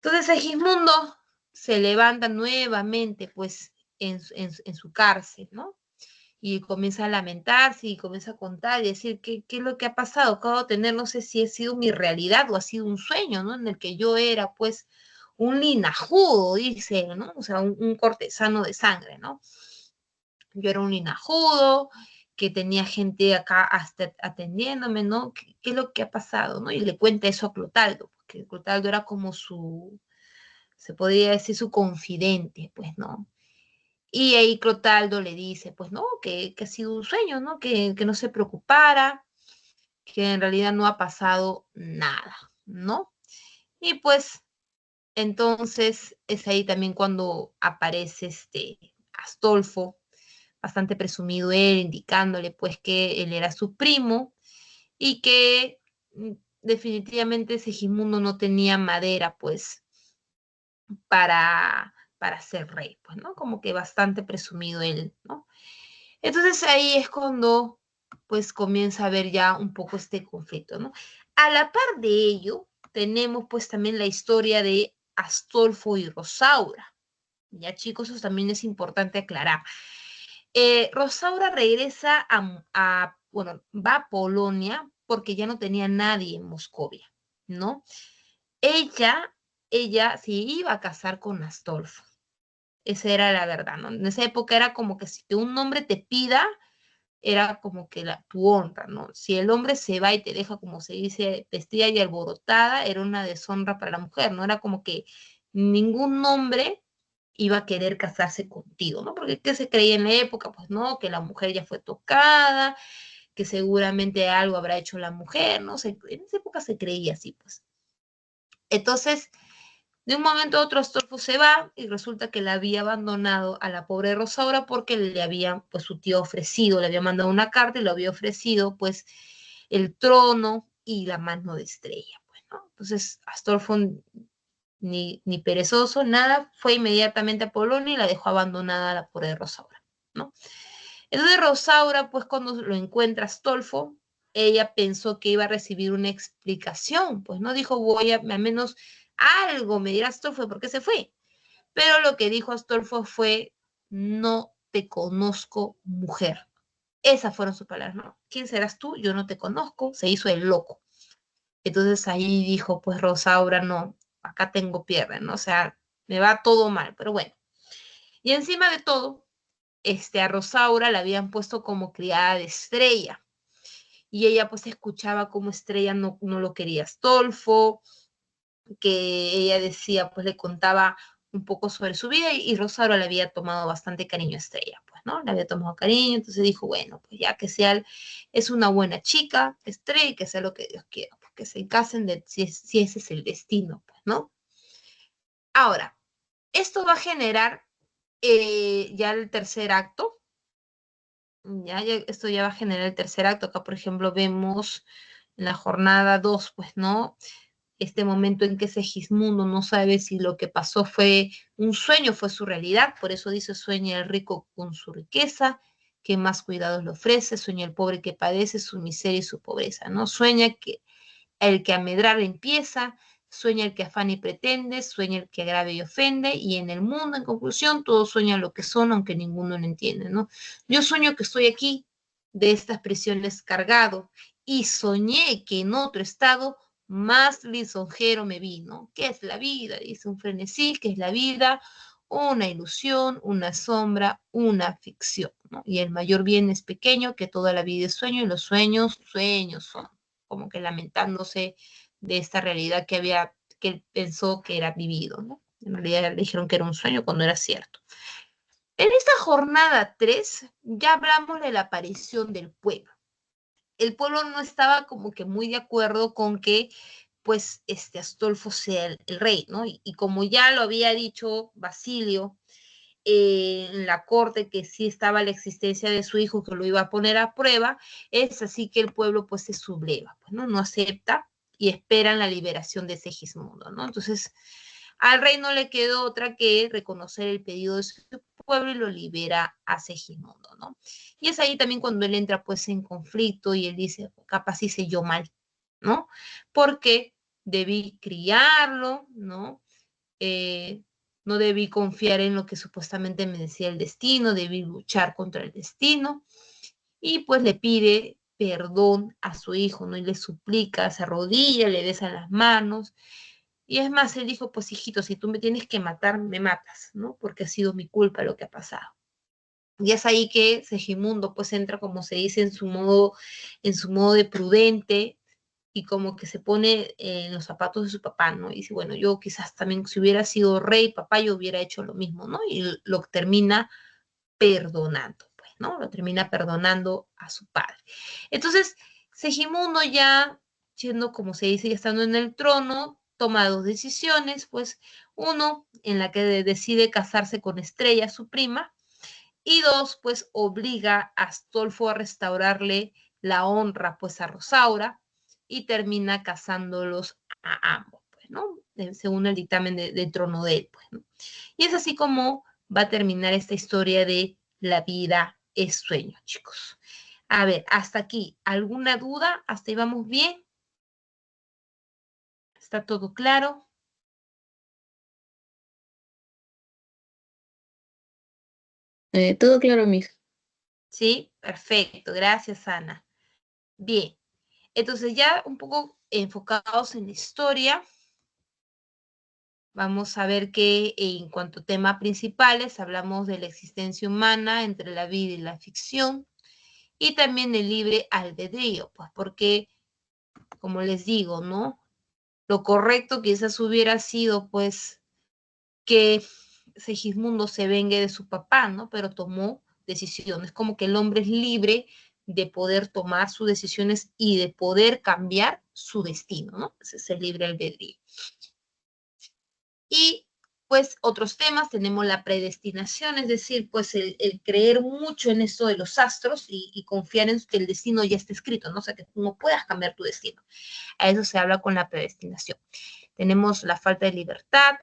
Entonces Segismundo se levanta nuevamente pues en su cárcel, ¿no? Y comienza a lamentarse y comienza a contar y decir qué es lo que ha pasado. Acabo de tener, no sé si ha sido mi realidad o ha sido un sueño, ¿no? En el que yo era, pues, un linajudo, dice, ¿no? O sea, un cortesano de sangre, ¿no? Yo era un linajudo, que tenía gente acá hasta atendiéndome, ¿no? ¿Qué es lo que ha pasado, no? Y le cuenta eso a Clotaldo, porque Clotaldo era como se podría decir su confidente, pues, ¿no? Y ahí Clotaldo le dice, pues no, que ha sido un sueño, ¿no? Que no se preocupara, que en realidad no ha pasado nada, ¿no? Y pues entonces es ahí también cuando aparece Astolfo, bastante presumido él, indicándole pues que él era su primo y que definitivamente Segismundo no tenía madera pues para ser rey, pues, ¿no? Como que bastante presumido él, ¿no? Entonces ahí es cuando pues comienza a haber ya un poco este conflicto, ¿no? A la par de ello, tenemos pues también la historia de Astolfo y Rosaura. Ya chicos, eso también es importante aclarar. Rosaura regresa bueno, va a Polonia porque ya no tenía nadie en Moscovia, ¿no? Ella, ella se iba a casar con Astolfo. Esa era la verdad, ¿no? En esa época era como que si un hombre te pida, era como que tu honra, ¿no? Si el hombre se va y te deja, como se dice, vestida y alborotada, era una deshonra para la mujer, ¿no? Era como que ningún hombre iba a querer casarse contigo, ¿no? Porque ¿qué se creía en la época? Pues no, que la mujer ya fue tocada, que seguramente algo habrá hecho la mujer, ¿no? En esa época se creía así, pues. Entonces, de un momento a otro Astolfo se va y resulta que la había abandonado a la pobre Rosaura porque le había, pues su tío ofrecido, le había mandado una carta y le había ofrecido, pues, el trono y la mano de Estrella, pues, ¿no? Entonces, Astolfo, ni perezoso, nada, fue inmediatamente a Polonia y la dejó abandonada a la pobre Rosaura, ¿no? Entonces Rosaura, pues, cuando lo encuentra Astolfo, ella pensó que iba a recibir una explicación, pues no dijo, voy a, al menos algo me dirá Astolfo, ¿por qué se fue? Pero lo que dijo Astolfo fue, no te conozco, mujer. Esas fueron sus palabras, ¿no? ¿Quién serás tú? Yo no te conozco. Se hizo el loco. Entonces ahí dijo, pues Rosaura, no, acá tengo pierde, ¿no? O sea, me va todo mal, pero bueno. Y encima de todo, a Rosaura la habían puesto como criada de Estrella. Y ella pues escuchaba como Estrella no lo quería Astolfo, que ella decía, pues le contaba un poco sobre su vida y Rosario le había tomado bastante cariño a Estrella, pues, ¿no? Le había tomado cariño, entonces dijo, bueno, pues ya que sea, es una buena chica, Estrella, que sea lo que Dios quiera, pues, que se casen si ese es el destino, pues, ¿no? Ahora, esto va a generar ya el tercer acto, esto ya va a generar el tercer acto, acá por ejemplo vemos en la jornada 2, pues, ¿no? Este momento en que Segismundo no sabe si lo que pasó fue un sueño, fue su realidad, por eso dice, sueña el rico con su riqueza, que más cuidados le ofrece, sueña el pobre que padece su miseria y su pobreza, ¿no? Sueña que el que a medrar empieza, sueña el que afana y pretende, sueña el que agrave y ofende, y en el mundo, en conclusión, todos sueñan lo que son, aunque ninguno lo entiende, ¿no? Yo sueño que estoy aquí, de estas prisiones cargado, y soñé que en otro estado más lisonjero me vi, ¿no? ¿Qué es la vida? Dice un frenesí, ¿qué es la vida? Una ilusión, una sombra, una ficción, ¿no? Y el mayor bien es pequeño, que toda la vida es sueño, y los sueños, sueños son, como que lamentándose de esta realidad que él pensó que era vivido, ¿no? En realidad le dijeron que era un sueño cuando era cierto. En esta jornada 3 ya hablamos de la aparición del pueblo. El pueblo no estaba como que muy de acuerdo con que pues Astolfo sea el rey, ¿no? Y como ya lo había dicho Basilio en la corte, que sí estaba la existencia de su hijo, que lo iba a poner a prueba, es así que el pueblo pues se subleva, pues, ¿no? No acepta y esperan la liberación de Segismundo, ¿no? Entonces, al rey no le quedó otra que reconocer el pedido de su pueblo y lo libera a Segismundo, ¿no? Y es ahí también cuando él entra pues en conflicto y él dice, capaz hice yo mal, ¿no? Porque debí criarlo, ¿no? No debí confiar en lo que supuestamente me decía el destino, debí luchar contra el destino. Y pues le pide perdón a su hijo, ¿no? Y le suplica, se arrodilla, le besa las manos. Y es más, él dijo, pues hijito, si tú me tienes que matar, me matas, ¿no? Porque ha sido mi culpa lo que ha pasado. Y es ahí que Segimundo pues entra, como se dice, en su modo de prudente, y como que se pone en los zapatos de su papá, ¿no? Y dice, bueno, yo quizás también si hubiera sido rey, papá, yo hubiera hecho lo mismo, ¿no? Y lo termina perdonando, pues, ¿no? Lo termina perdonando a su padre. Entonces, Segimundo ya, siendo como se dice, ya estando en el trono, toma dos decisiones, pues, uno, en la que decide casarse con Estrella, su prima, y dos, pues, obliga a Astolfo a restaurarle la honra, pues, a Rosaura, y termina casándolos a ambos, pues, ¿no? Según el dictamen del trono de él, pues, ¿no? Y es así como va a terminar esta historia de La vida es sueño, chicos. A ver, hasta aquí, ¿alguna duda? ¿Hasta ahí vamos bien? ¿Está todo claro? Todo claro, Miss. Sí, perfecto, gracias, Ana. Bien, entonces ya un poco enfocados en la historia, vamos a ver que en cuanto a temas principales, hablamos de la existencia humana entre la vida y la ficción, y también el libre albedrío, pues porque, como les digo, ¿no? Lo correcto quizás hubiera sido, pues, que Segismundo se vengue de su papá, ¿no? Pero tomó decisiones, como que el hombre es libre de poder tomar sus decisiones y de poder cambiar su destino, ¿no? Ese es el libre albedrío. Y pues otros temas, tenemos la predestinación, es decir, pues el creer mucho en esto de los astros y confiar en que el destino ya está escrito, ¿no? O sea, que tú no puedas cambiar tu destino. A eso se habla con la predestinación. Tenemos la falta de libertad,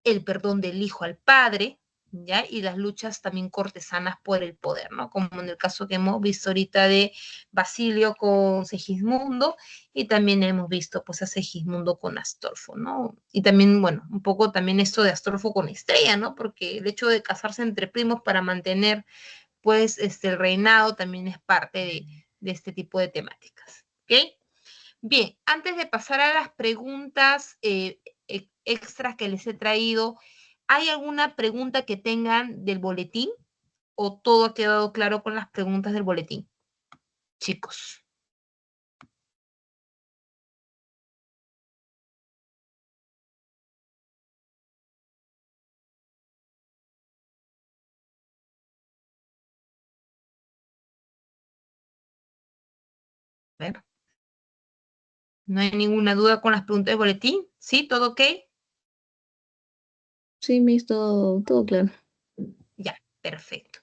el perdón del hijo al padre, ¿ya? Y las luchas también cortesanas por el poder, ¿no? Como en el caso que hemos visto ahorita de Basilio con Segismundo, y también hemos visto pues a Segismundo con Astolfo, ¿no? Y también, bueno, un poco también esto de Astolfo con Estrella, ¿no? Porque el hecho de casarse entre primos para mantener pues el reinado también es parte de este tipo de temáticas, ¿ok? Bien, antes de pasar a las preguntas extras que les he traído, ¿hay alguna pregunta que tengan del boletín o todo ha quedado claro con las preguntas del boletín? Chicos. A ver, ¿no hay ninguna duda con las preguntas del boletín? ¿Sí? ¿Todo ok? Sí, Miss, todo claro. Ya, perfecto.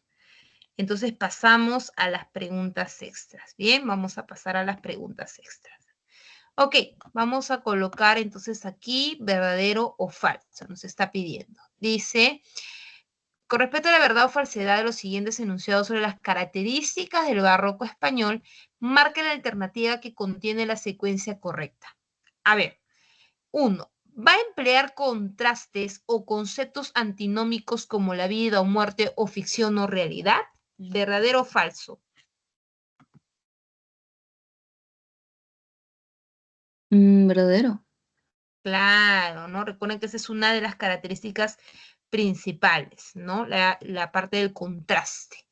Entonces pasamos a las preguntas extras. Bien, vamos a pasar a las preguntas extras. Ok, vamos a colocar entonces aquí verdadero o falso. Nos está pidiendo. Dice, con respecto a la verdad o falsedad de los siguientes enunciados sobre las características del barroco español, marque la alternativa que contiene la secuencia correcta. A ver, uno, ¿va a emplear contrastes o conceptos antinómicos como la vida o muerte o ficción o realidad? ¿Verdadero o falso? ¿Verdadero? Claro, ¿no? Recuerden que esa es una de las características principales, ¿no? La parte del contraste,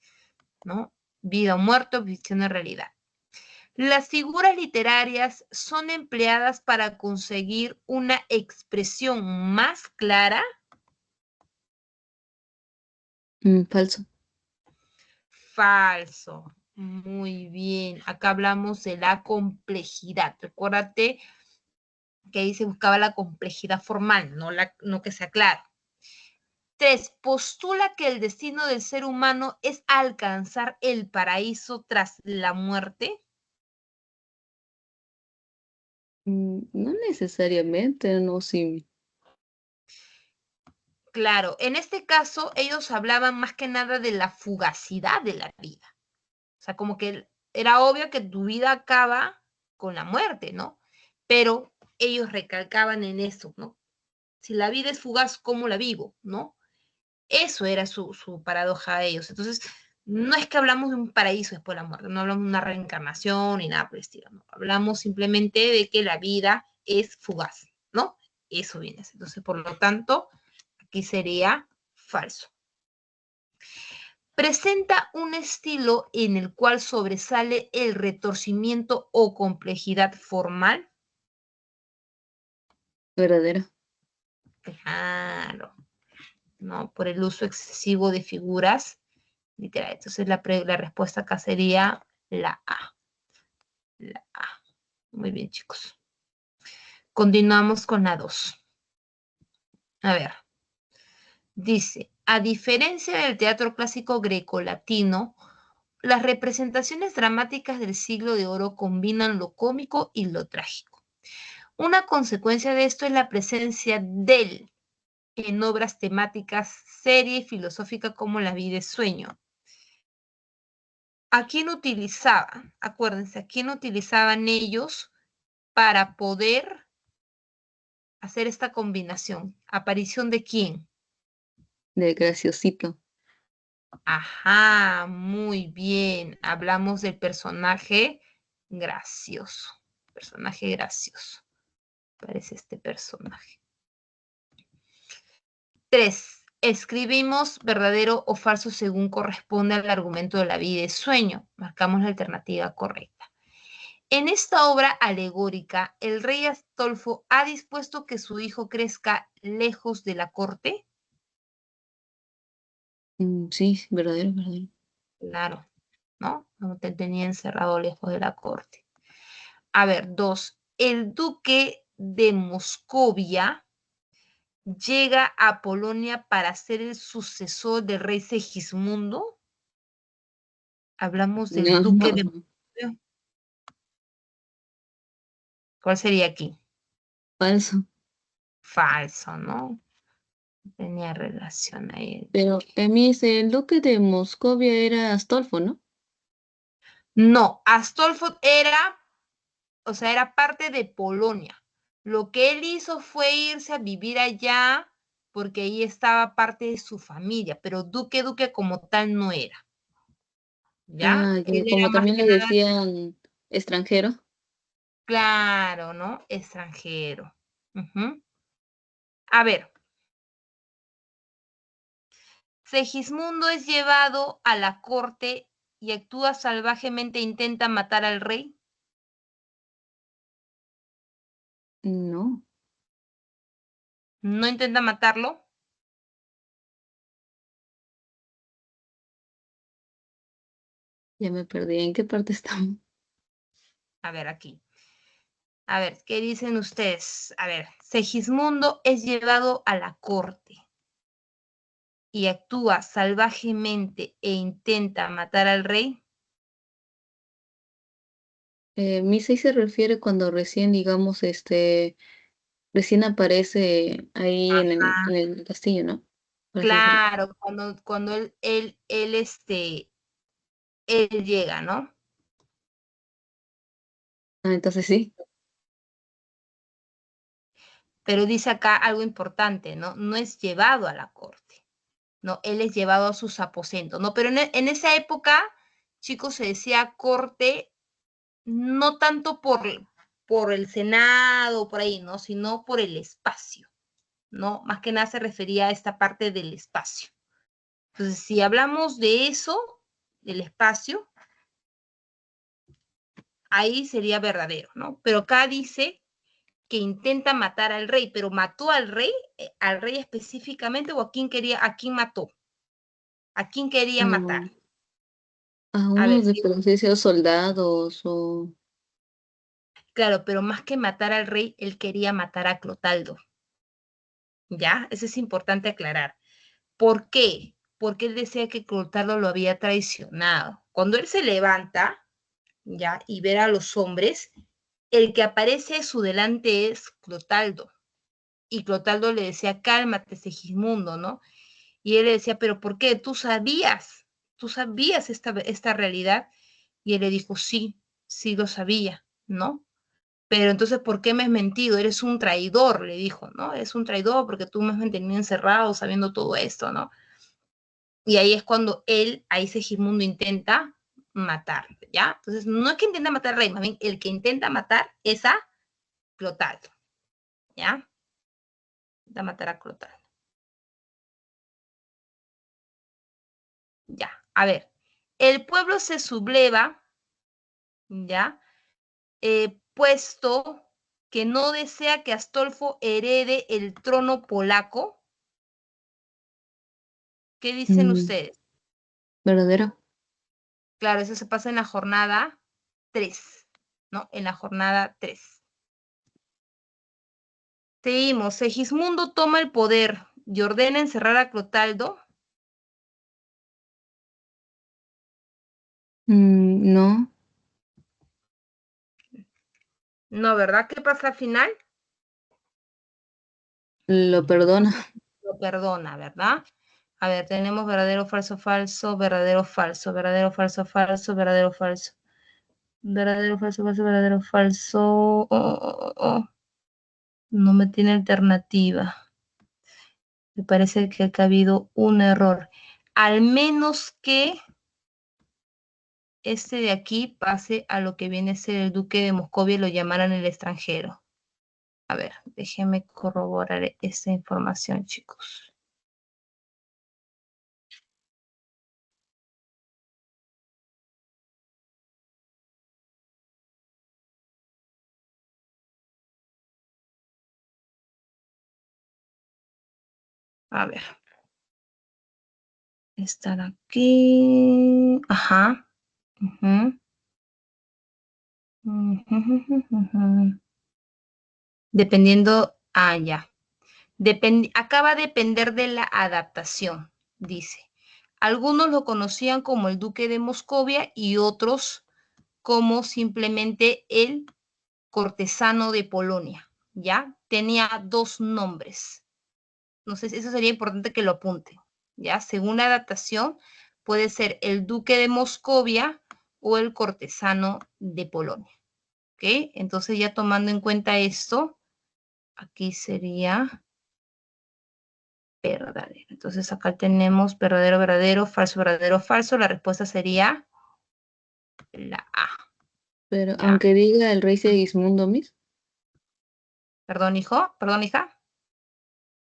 ¿no? Vida o muerte, ficción o realidad. Las figuras literarias son empleadas para conseguir una expresión más clara. Falso. Falso. Muy bien. Acá hablamos de la complejidad. Recuérdate que ahí se buscaba la complejidad formal, no que sea claro. 3. Postula que el destino del ser humano es alcanzar el paraíso tras la muerte. No necesariamente, no, sí. Claro, en este caso ellos hablaban más que nada de la fugacidad de la vida. O sea, como que era obvio que tu vida acaba con la muerte, ¿no? Pero ellos recalcaban en eso, ¿no? Si la vida es fugaz, ¿cómo la vivo? ¿No? Eso era su paradoja de ellos. Entonces, no es que hablamos de un paraíso después de la muerte, no hablamos de una reencarnación ni nada por el estilo, ¿no? Hablamos simplemente de que la vida es fugaz, ¿no? Eso viene. Entonces, por lo tanto, aquí sería falso. Presenta un estilo en el cual sobresale el retorcimiento o complejidad formal. Verdadero. Claro, ¿no? Por el uso excesivo de figuras literales. Entonces la respuesta acá sería la A. La A. Muy bien, chicos. Continuamos con la 2. A ver, dice, a diferencia del teatro clásico grecolatino, las representaciones dramáticas del siglo de oro combinan lo cómico y lo trágico. Una consecuencia de esto es la presencia del en obras temáticas seria y filosófica como La vida es sueño. ¿A quién utilizaban? Acuérdense, ¿a quién utilizaban ellos para poder hacer esta combinación? ¿Aparición de quién? De graciosito. Ajá, muy bien. Hablamos del personaje gracioso. Personaje gracioso. Parece este personaje. 3. Escribimos verdadero o falso según corresponde al argumento de la vida y sueño. Marcamos la alternativa correcta. En esta obra alegórica, el rey Astolfo ha dispuesto que su hijo crezca lejos de la corte. Sí, verdadero, verdadero. Claro, ¿no? No te tenía encerrado lejos de la corte. A ver, 2. El duque de Moscovia llega a Polonia para ser el sucesor del rey Segismundo. Hablamos del No, duque de... ¿Cuál sería aquí? falso. Falso, ¿no? Tenía relación a él. Pero el duque de Moscovia era Astolfo, ¿no? No, Astolfo era, o sea, era parte de Polonia. Lo que él hizo fue irse a vivir allá porque ahí estaba parte de su familia, pero duque como tal no era, ¿ya? Ah, ya, Él era como más también que le nada, decían extranjero. claro, ¿no? Extranjero. Ujú. A ver, Segismundo es llevado a la corte y actúa salvajemente e intenta matar al rey. No, No intenta matarlo. ya me perdí. ¿En qué parte estamos? A ver, aquí. A ver, ¿qué dicen ustedes? A ver, Segismundo es llevado a la corte y actúa salvajemente e intenta matar al rey. Misa se refiere cuando recién, digamos, recién aparece ahí en Ah, el castillo, ¿no? Por así decirlo. claro, cuando él llega, ¿no? Ah, entonces sí. Pero dice acá algo importante, ¿no? No es llevado a la corte, ¿no? Él es llevado a sus aposentos, ¿no? Pero en esa época, chicos, se decía corte no tanto por el Senado, por ahí, ¿no? Sino por el espacio, ¿no? Más que nada se refería a esta parte del espacio. Entonces, si hablamos de eso, del espacio, ahí sería verdadero, ¿no? Pero acá dice que intenta matar al rey, pero mató al rey específicamente, o a quién mató, a quién quería matar. Ah, a A ver, uno de, por así decirlo, soldados o... claro, pero más que matar al rey, él quería matar a Clotaldo, ¿ya? Eso es importante aclarar. ¿Por qué? Porque él decía que Clotaldo lo había traicionado. Cuando él se levanta, ¿ya? Y ver a los hombres, el que aparece a su delante es Clotaldo. Y Clotaldo le decía, cálmate, Segismundo, ¿no? Y él le decía, pero ¿por qué? Tú sabías esta realidad. Y él le dijo, sí, sí lo sabía, ¿no? Pero entonces, ¿por qué me has mentido? Eres un traidor, le dijo, ¿no? Eres un traidor porque tú me has mantenido encerrado sabiendo todo esto, ¿no? Y ahí es cuando ahí Segismundo intenta matar, ¿ya? Entonces, no es que intenta matar al rey, más bien el que intenta matar es a Clotaldo, ¿ya? Intenta matar a Clotaldo. Ya, a ver, el pueblo se subleva, ¿ya? Puesto que no desea que Astolfo herede el trono polaco. ¿Qué dicen Mm, ustedes? ¿verdadero? Claro, eso se pasa en la jornada 3, ¿no? En la jornada 3. Seguimos. Segismundo toma el poder y ordena encerrar a Clotaldo. No, No, ¿verdad? ¿Qué pasa al final? lo perdona. Lo perdona, ¿verdad? A ver, tenemos verdadero, falso, falso, verdadero, falso, verdadero, falso, falso, verdadero, falso. Verdadero, falso, falso, verdadero, falso. No me tiene alternativa. Me parece que acá ha habido un error. Al menos que este de aquí pase a lo que viene a ser el duque de Moscovia y lo llamaran el extranjero. A ver, déjenme corroborar esta información, chicos. A ver, estar aquí. Ajá. Ujú, ujú, ujú, ujú. Dependiendo, ya. Acá va a depender de la adaptación, dice. Algunos lo conocían como el duque de Moscovia y otros como simplemente el cortesano de Polonia, ¿ya? Tenía dos nombres. No sé si eso sería importante que lo apunten, ¿ya? Según la datación, puede ser el duque de Moscovia o el cortesano de Polonia, ¿ok? Entonces ya tomando en cuenta esto, aquí sería verdadero. Entonces acá tenemos verdadero, verdadero, falso, verdadero, falso. La respuesta sería la A. Pero ¿Ya? aunque diga el rey Segismundo mis, Perdón, hijo, perdón, hija.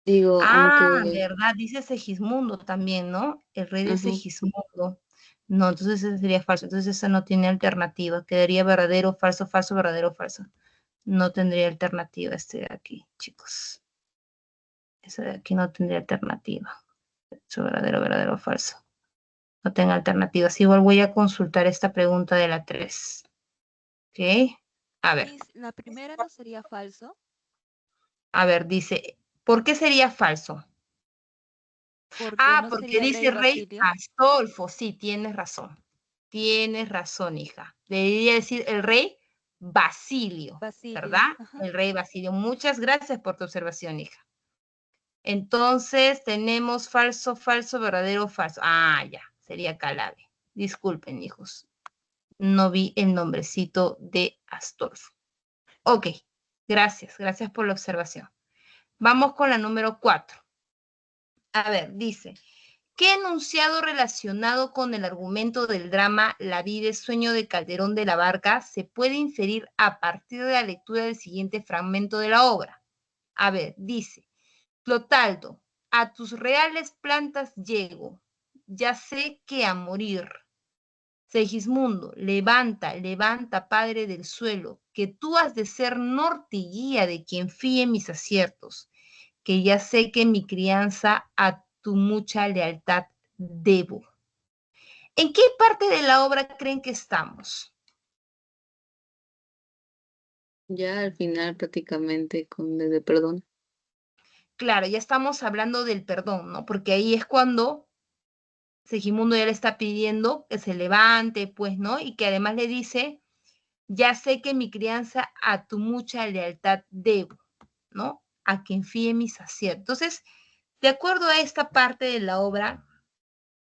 digo, Ah, aunque, verdad, dice Segismundo también, ¿no? El rey de ajá, Segismundo. No, entonces ese sería falso. Entonces esa no tiene alternativa. Quedaría verdadero, falso, falso, verdadero, falso. No tendría alternativa este de aquí, chicos. Ese de aquí no tendría alternativa. Eso verdadero, verdadero, falso. No tenga alternativas. Igual voy a consultar esta pregunta de la 3. ¿Ok? A ver. Miss, la primera no sería falso, A ver, dice, ¿por qué sería falso? porque Ah, no porque sería rey dice rey Basilio. Astolfo. Sí, tienes razón. Tienes razón, hija. Debería decir el rey Basilio, Basilio, ¿verdad? ajá. El rey Basilio. Muchas gracias por tu observación, hija. Entonces tenemos falso, falso, verdadero, falso. Ah, ya, sería Calave. Disculpen, hijos. No vi el nombrecito de Astolfo. Ok, gracias, gracias por la observación. Vamos con la número 4. A ver, dice, ¿qué enunciado relacionado con el argumento del drama La vida es sueño de Calderón de la Barca se puede inferir a partir de la lectura del siguiente fragmento de la obra? A ver, dice, Clotaldo, a tus reales plantas llego, ya sé que a morir. Segismundo, levanta, levanta, Padre del suelo, que tú has de ser norte y guía de quien fíe mis aciertos, que ya sé que mi crianza a tu mucha lealtad debo. ¿En qué parte de la obra creen que estamos? ya al final prácticamente con desde perdón. Claro, ya estamos hablando del perdón, ¿no? Porque ahí es cuando Segismundo ya le está pidiendo que se levante, pues, ¿no? Y que además le dice, ya sé que mi crianza a tu mucha lealtad debo, ¿no? A quien fíe mis aciertos. Entonces, de acuerdo a esta parte de la obra,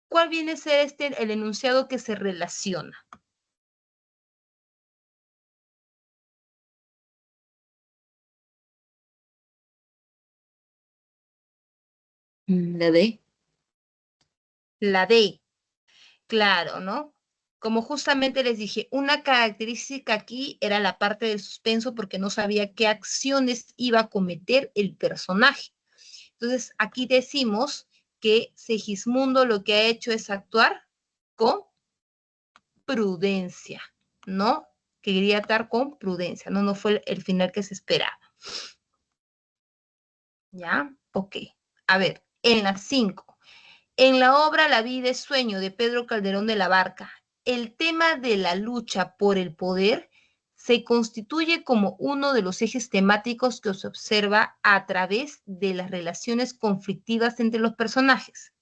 ¿cuál viene a ser el enunciado que se relaciona? La D. La D, claro, ¿no? Como justamente les dije, una característica aquí era la parte del suspenso porque no sabía qué acciones iba a cometer el personaje. Entonces, aquí decimos que Segismundo lo que ha hecho es actuar con prudencia, ¿no? Que quería actuar con prudencia, ¿no? No fue el final que se esperaba. ¿Ya? Ok. A ver, en la 5. En la obra La vida es sueño de Pedro Calderón de la Barca, el tema de la lucha por el poder se constituye como uno de los ejes temáticos que se observa a través de las relaciones conflictivas entre los personajes.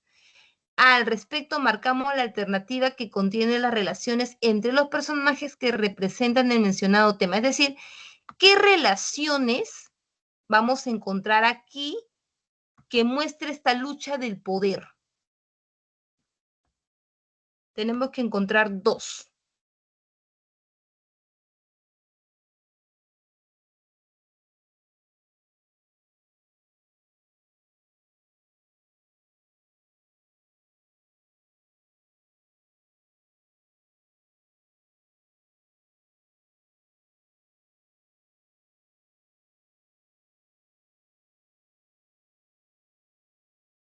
Al respecto, marcamos la alternativa que contiene las relaciones entre los personajes que representan el mencionado tema. Es decir, ¿qué relaciones vamos a encontrar aquí que muestre esta lucha del poder? Tenemos que encontrar dos.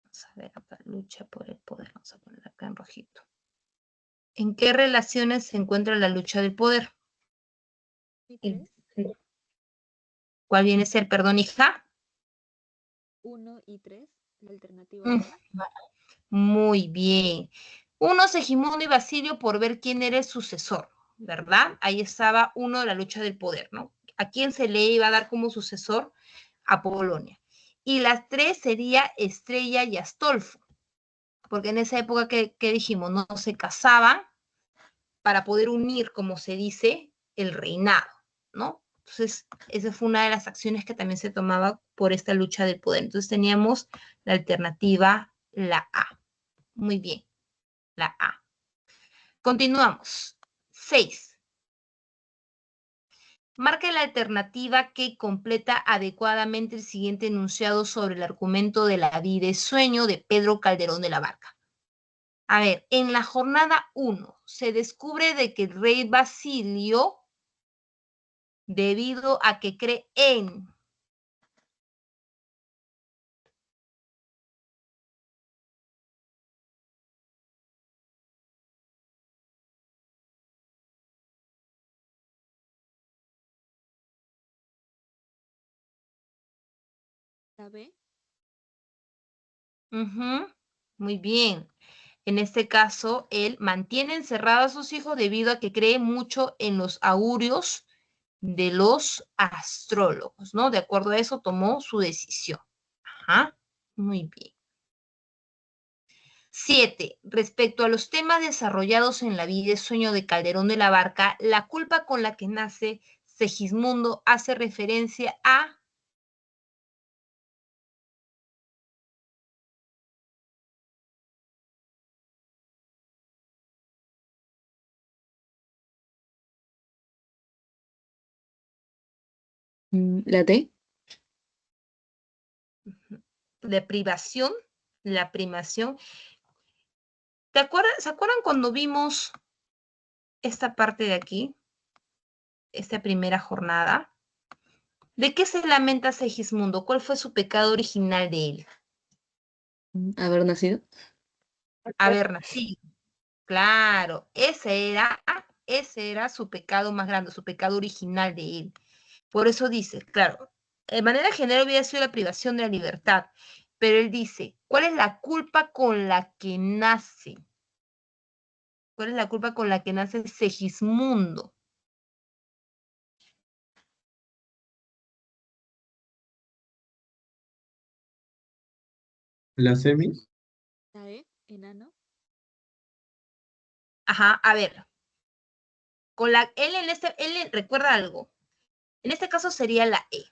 Vamos a ver acá, lucha por el poder. Vamos a poner acá en rojito. ¿En qué relaciones se encuentra la lucha del poder? ¿Y tres? ¿Cuál viene a ser, perdón, hija? 1 y 3, la alternativa A. Muy bien. Uno, Segismundo y Basilio por ver quién era el sucesor, ¿verdad? Ahí estaba uno de la lucha del poder, ¿no? ¿A quién se le iba a dar como sucesor? A Polonia. Y las tres sería Estrella y Astolfo, porque en esa época que dijimos, no se casaban para poder unir, como se dice, el reinado, ¿no? Entonces, esa fue una de las acciones que también se tomaba por esta lucha del poder. Entonces, teníamos la alternativa, la A. Muy bien, la A. Continuamos. 6. Marque la alternativa que completa adecuadamente el siguiente enunciado sobre el argumento de la vida y sueño de Pedro Calderón de la Barca. A ver, en la jornada 1 se descubre de que el rey Basilio, debido a que cree en La B. Muy bien. En este caso, él mantiene encerrado a sus hijos debido a que cree mucho en los augurios de los astrólogos, ¿no? De acuerdo a eso, tomó su decisión. Ajá, muy bien. 7. Respecto a los temas desarrollados en la vida y sueño de Calderón de la Barca, la culpa con la que nace Segismundo hace referencia a... ¿La D? de privación, la privación. ¿Se acuerdan cuando vimos esta parte de aquí? Esta primera jornada. ¿De qué se lamenta Segismundo? ¿Cuál fue su pecado original de él? ¿Haber nacido? Haber nacido. Claro, ese era su pecado más grande, su pecado original de él. Por eso dice, claro, de manera general hubiera sido la privación de la libertad, pero él dice, ¿cuál es la culpa con la que nace? ¿Cuál es la culpa con la que nace Segismundo? La semi. La E. Enano. Ajá, a ver, él recuerda algo. En este caso sería la E,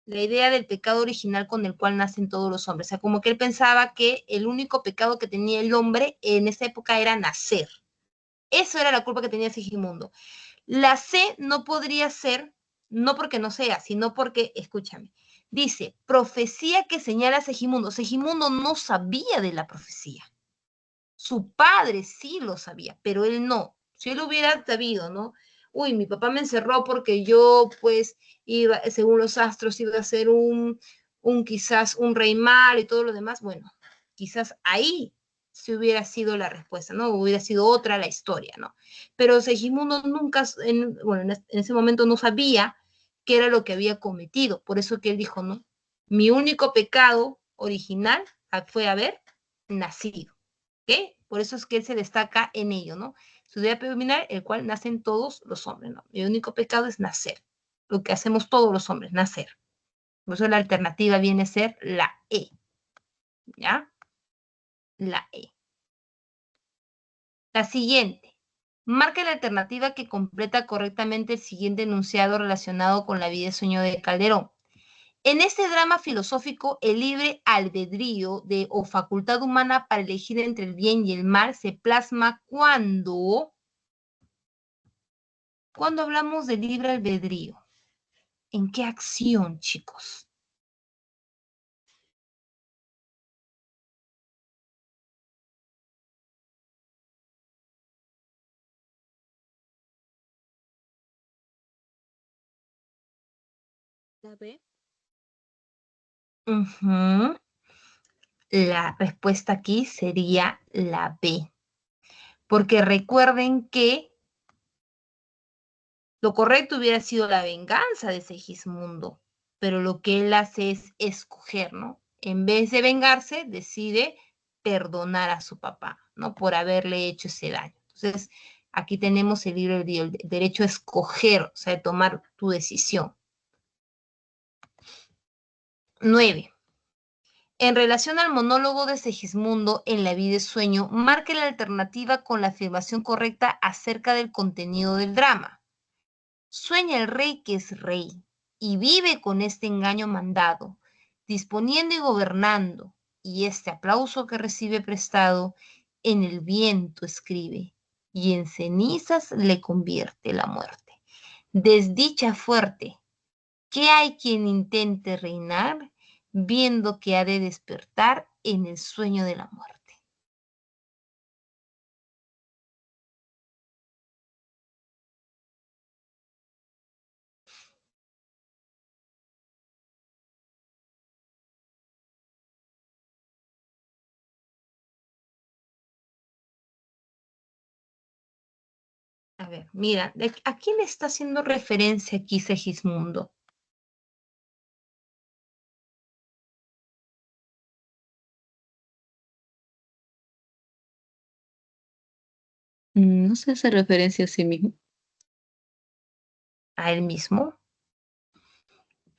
la idea del pecado original con el cual nacen todos los hombres. O sea, como que él pensaba que el único pecado que tenía el hombre en esa época era nacer. Eso era la culpa que tenía Segismundo. La C no podría ser, no porque no sea, sino porque, escúchame, dice, profecía que señala a Segismundo. Segismundo no sabía de la profecía. Su padre sí lo sabía, pero él no. Si él hubiera sabido, ¿no? Uy, mi papá me encerró porque yo, pues, iba, según los astros, iba a ser quizás un rey mal y todo lo demás. Bueno, quizás ahí sí hubiera sido la respuesta, ¿no? Hubiera sido otra la historia, ¿no? Pero Segismundo nunca, en ese momento no sabía qué era lo que había cometido. Por eso que él dijo, ¿no? Mi único pecado original fue haber nacido. ¿Qué? Por eso es que él se destaca en ello, ¿no? Su idea preliminar, el cual nacen todos los hombres, ¿no? El único pecado es nacer. Lo que hacemos todos los hombres, nacer. Por eso la alternativa viene a ser la E. ¿Ya? La E. La siguiente. Marca la alternativa que completa correctamente el siguiente enunciado relacionado con la vida y sueño de Calderón. En este drama filosófico, el libre albedrío o facultad humana para elegir entre el bien y el mal se plasma cuando hablamos de libre albedrío. ¿En qué acción, chicos? La B. La respuesta aquí sería la B. Porque recuerden que lo correcto hubiera sido la venganza de Segismundo, pero lo que él hace es escoger, ¿no? En vez de vengarse, decide perdonar a su papá, ¿no? Por haberle hecho ese daño. Entonces, aquí tenemos el libro del derecho a escoger, o sea, de tomar tu decisión. 9. En relación al monólogo de Segismundo en La vida y sueño, marque la alternativa con la afirmación correcta acerca del contenido del drama. Sueña el rey que es rey y vive con este engaño mandado, disponiendo y gobernando, y este aplauso que recibe prestado en el viento escribe, y en cenizas le convierte la muerte. Desdicha fuerte, que hay quien intente reinar, viendo que ha de despertar en el sueño de la muerte. A ver, mira, ¿a quién está haciendo referencia aquí Segismundo? No se hace referencia a sí mismo. ¿A él mismo?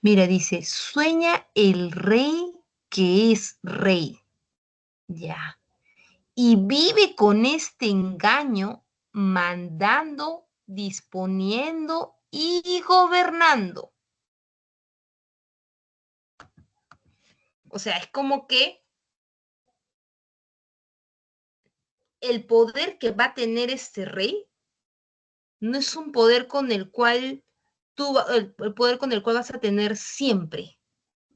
Mira, dice, sueña el rey que es rey, ya, y vive con este engaño, mandando, disponiendo y gobernando. O sea, es como que el poder que va a tener este rey no es un poder con el cual el poder con el cual vas a tener siempre.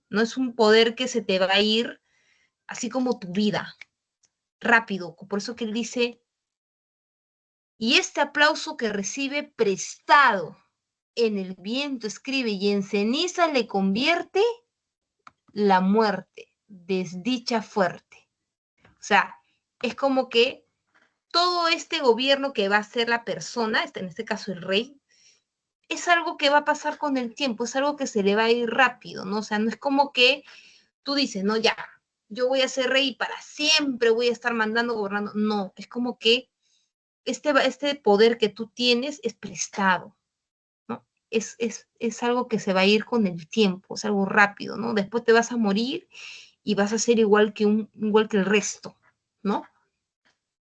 No es un poder que se te va a ir así como tu vida, rápido. Por eso que él dice, y este aplauso que recibe prestado en el viento escribe y en ceniza le convierte la muerte, desdicha fuerte. O sea, es como que todo este gobierno que va a ser la persona, en este caso el rey, es algo que va a pasar con el tiempo, es algo que se le va a ir rápido, ¿no? O sea, no es como que tú dices, no, ya, yo voy a ser rey y para siempre voy a estar mandando, gobernando. No, es como que este poder que tú tienes es prestado, ¿no? Es algo que se va a ir con el tiempo, es algo rápido, ¿no? Después te vas a morir y vas a ser igual que el resto, ¿no?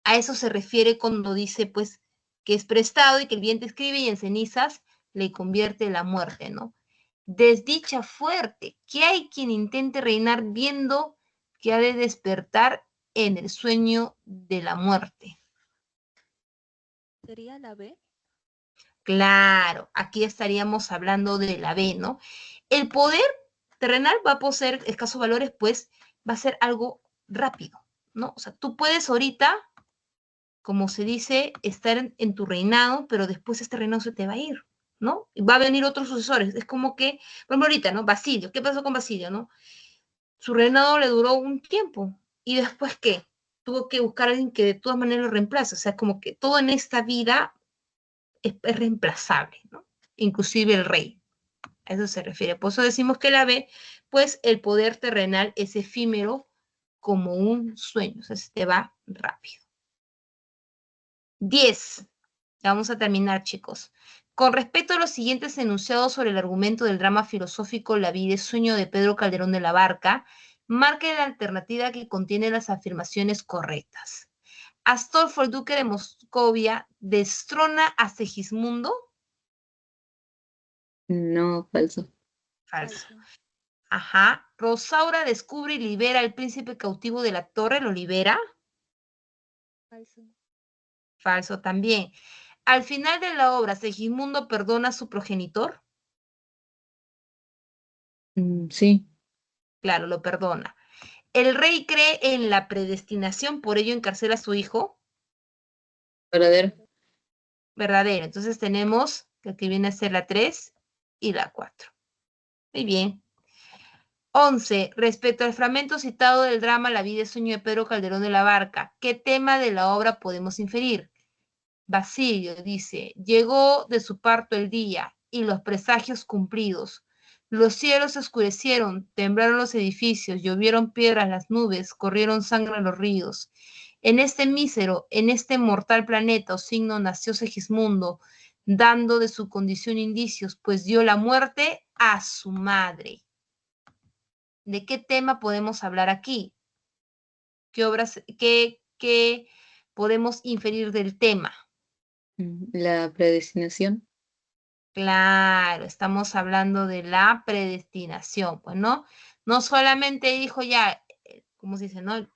A eso se refiere cuando dice, pues, que es prestado y que el viento escribe y en cenizas le convierte la muerte, ¿no? Desdicha fuerte, que hay quien intente reinar viendo que ha de despertar en el sueño de la muerte. ¿Sería la B? Claro, aquí estaríamos hablando de la B, ¿no? El poder terrenal va a poseer escasos valores, pues va a ser algo rápido, ¿no? O sea, tú puedes ahorita, como se dice, estar en tu reinado, pero después este reinado se te va a ir, ¿no? Y va a venir otros sucesores. Es como que, por ejemplo, ahorita, ¿no? Basilio, ¿qué pasó con Basilio, no? Su reinado le duró un tiempo. ¿Y después qué? Tuvo que buscar a alguien que de todas maneras lo reemplace. O sea, como que todo en esta vida es reemplazable, ¿no? Inclusive el rey. A eso se refiere. Por eso decimos que la B, pues el poder terrenal es efímero como un sueño. O sea, se te va rápido. 10. Vamos a terminar, chicos. Con respecto a los siguientes enunciados sobre el argumento del drama filosófico La vida es sueño de Pedro Calderón de la Barca, marque la alternativa que contiene las afirmaciones correctas. Astolfo, el duque de Moscovia, destrona a Segismundo. No, falso. Falso. Falso. Ajá. Rosaura descubre y libera al príncipe cautivo de la torre, ¿lo libera? Falso. Falso también. Al final de la obra, Segismundo perdona a su progenitor. Sí, Claro, lo perdona. El rey cree en la predestinación, por ello encarcela a su hijo. verdadero. Verdadero. Entonces tenemos que aquí viene a ser la 3 y la 4. Muy bien. 11. Respecto al fragmento citado del drama La vida es sueño de Pedro Calderón de la Barca, ¿qué tema de la obra podemos inferir? Basilio dice, llegó de su parto el día y los presagios cumplidos. Los cielos se oscurecieron, temblaron los edificios, llovieron piedras las nubes, corrieron sangre los ríos. En este mísero, en este mortal planeta o signo nació Segismundo, dando de su condición indicios, pues dio la muerte a su madre. ¿De qué tema podemos hablar aquí? ¿Qué obras, qué podemos inferir del tema? La predestinación. Claro, estamos hablando de la predestinación, pues, ¿no? No solamente dijo ya, ¿cómo se dice, no?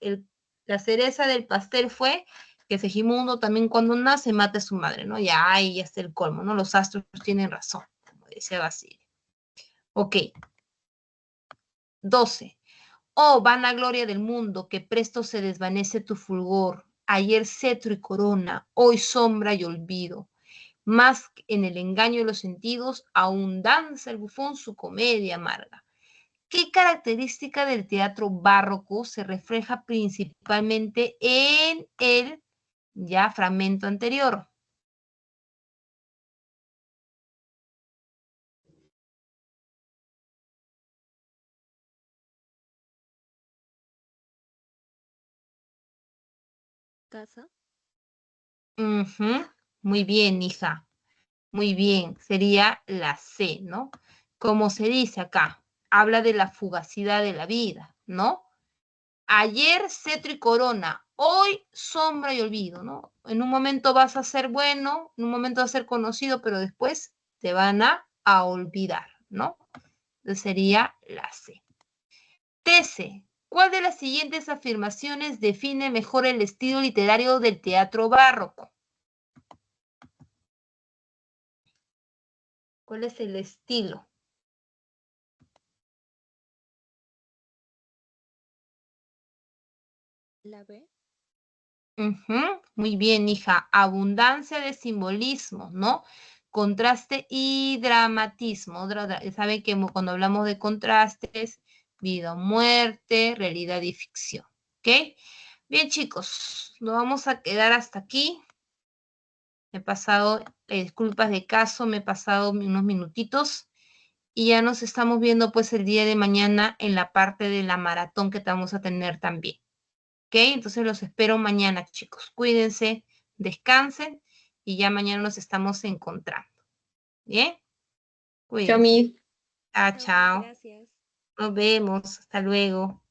La cereza del pastel fue que Segimundo también cuando nace mata a su madre, ¿no? Ya ahí ya está el colmo, ¿no? Los astros tienen razón, como decía Basilio. Ok. 12. Oh, vana gloria del mundo, que presto se desvanece tu fulgor, ayer cetro y corona, hoy sombra y olvido. Más en el engaño de los sentidos, aún danza el bufón su comedia amarga. ¿Qué característica del teatro barroco se refleja principalmente en el ya fragmento anterior? Casa. Ujú. Muy bien, hija. Muy bien. Sería la C, ¿no? Como se dice acá, habla de la fugacidad de la vida, ¿no? Ayer cetro y corona, hoy sombra y olvido, ¿no? En un momento vas a ser bueno, en un momento vas a ser conocido, pero después te van a olvidar, ¿no? Entonces sería la C. 13. ¿Cuál de las siguientes afirmaciones define mejor el estilo literario del teatro barroco? ¿Cuál es el estilo? La B. Muy bien, hija. Abundancia de simbolismo, ¿no? Contraste y dramatismo. Saben que cuando hablamos de contrastes, vida o muerte, realidad y ficción. ¿Ok? Bien, chicos, nos vamos a quedar hasta aquí. Me he pasado, disculpas de caso, me he pasado unos minutitos y ya nos estamos viendo pues el día de mañana en la parte de la maratón que vamos a tener también. ¿Ok? Entonces los espero mañana, chicos. Cuídense, descansen y ya mañana nos estamos encontrando. ¿Bien? Chao, Cuídense. Miss. Chao, Chao, Miss, chao. gracias. Nos vemos. Hasta luego.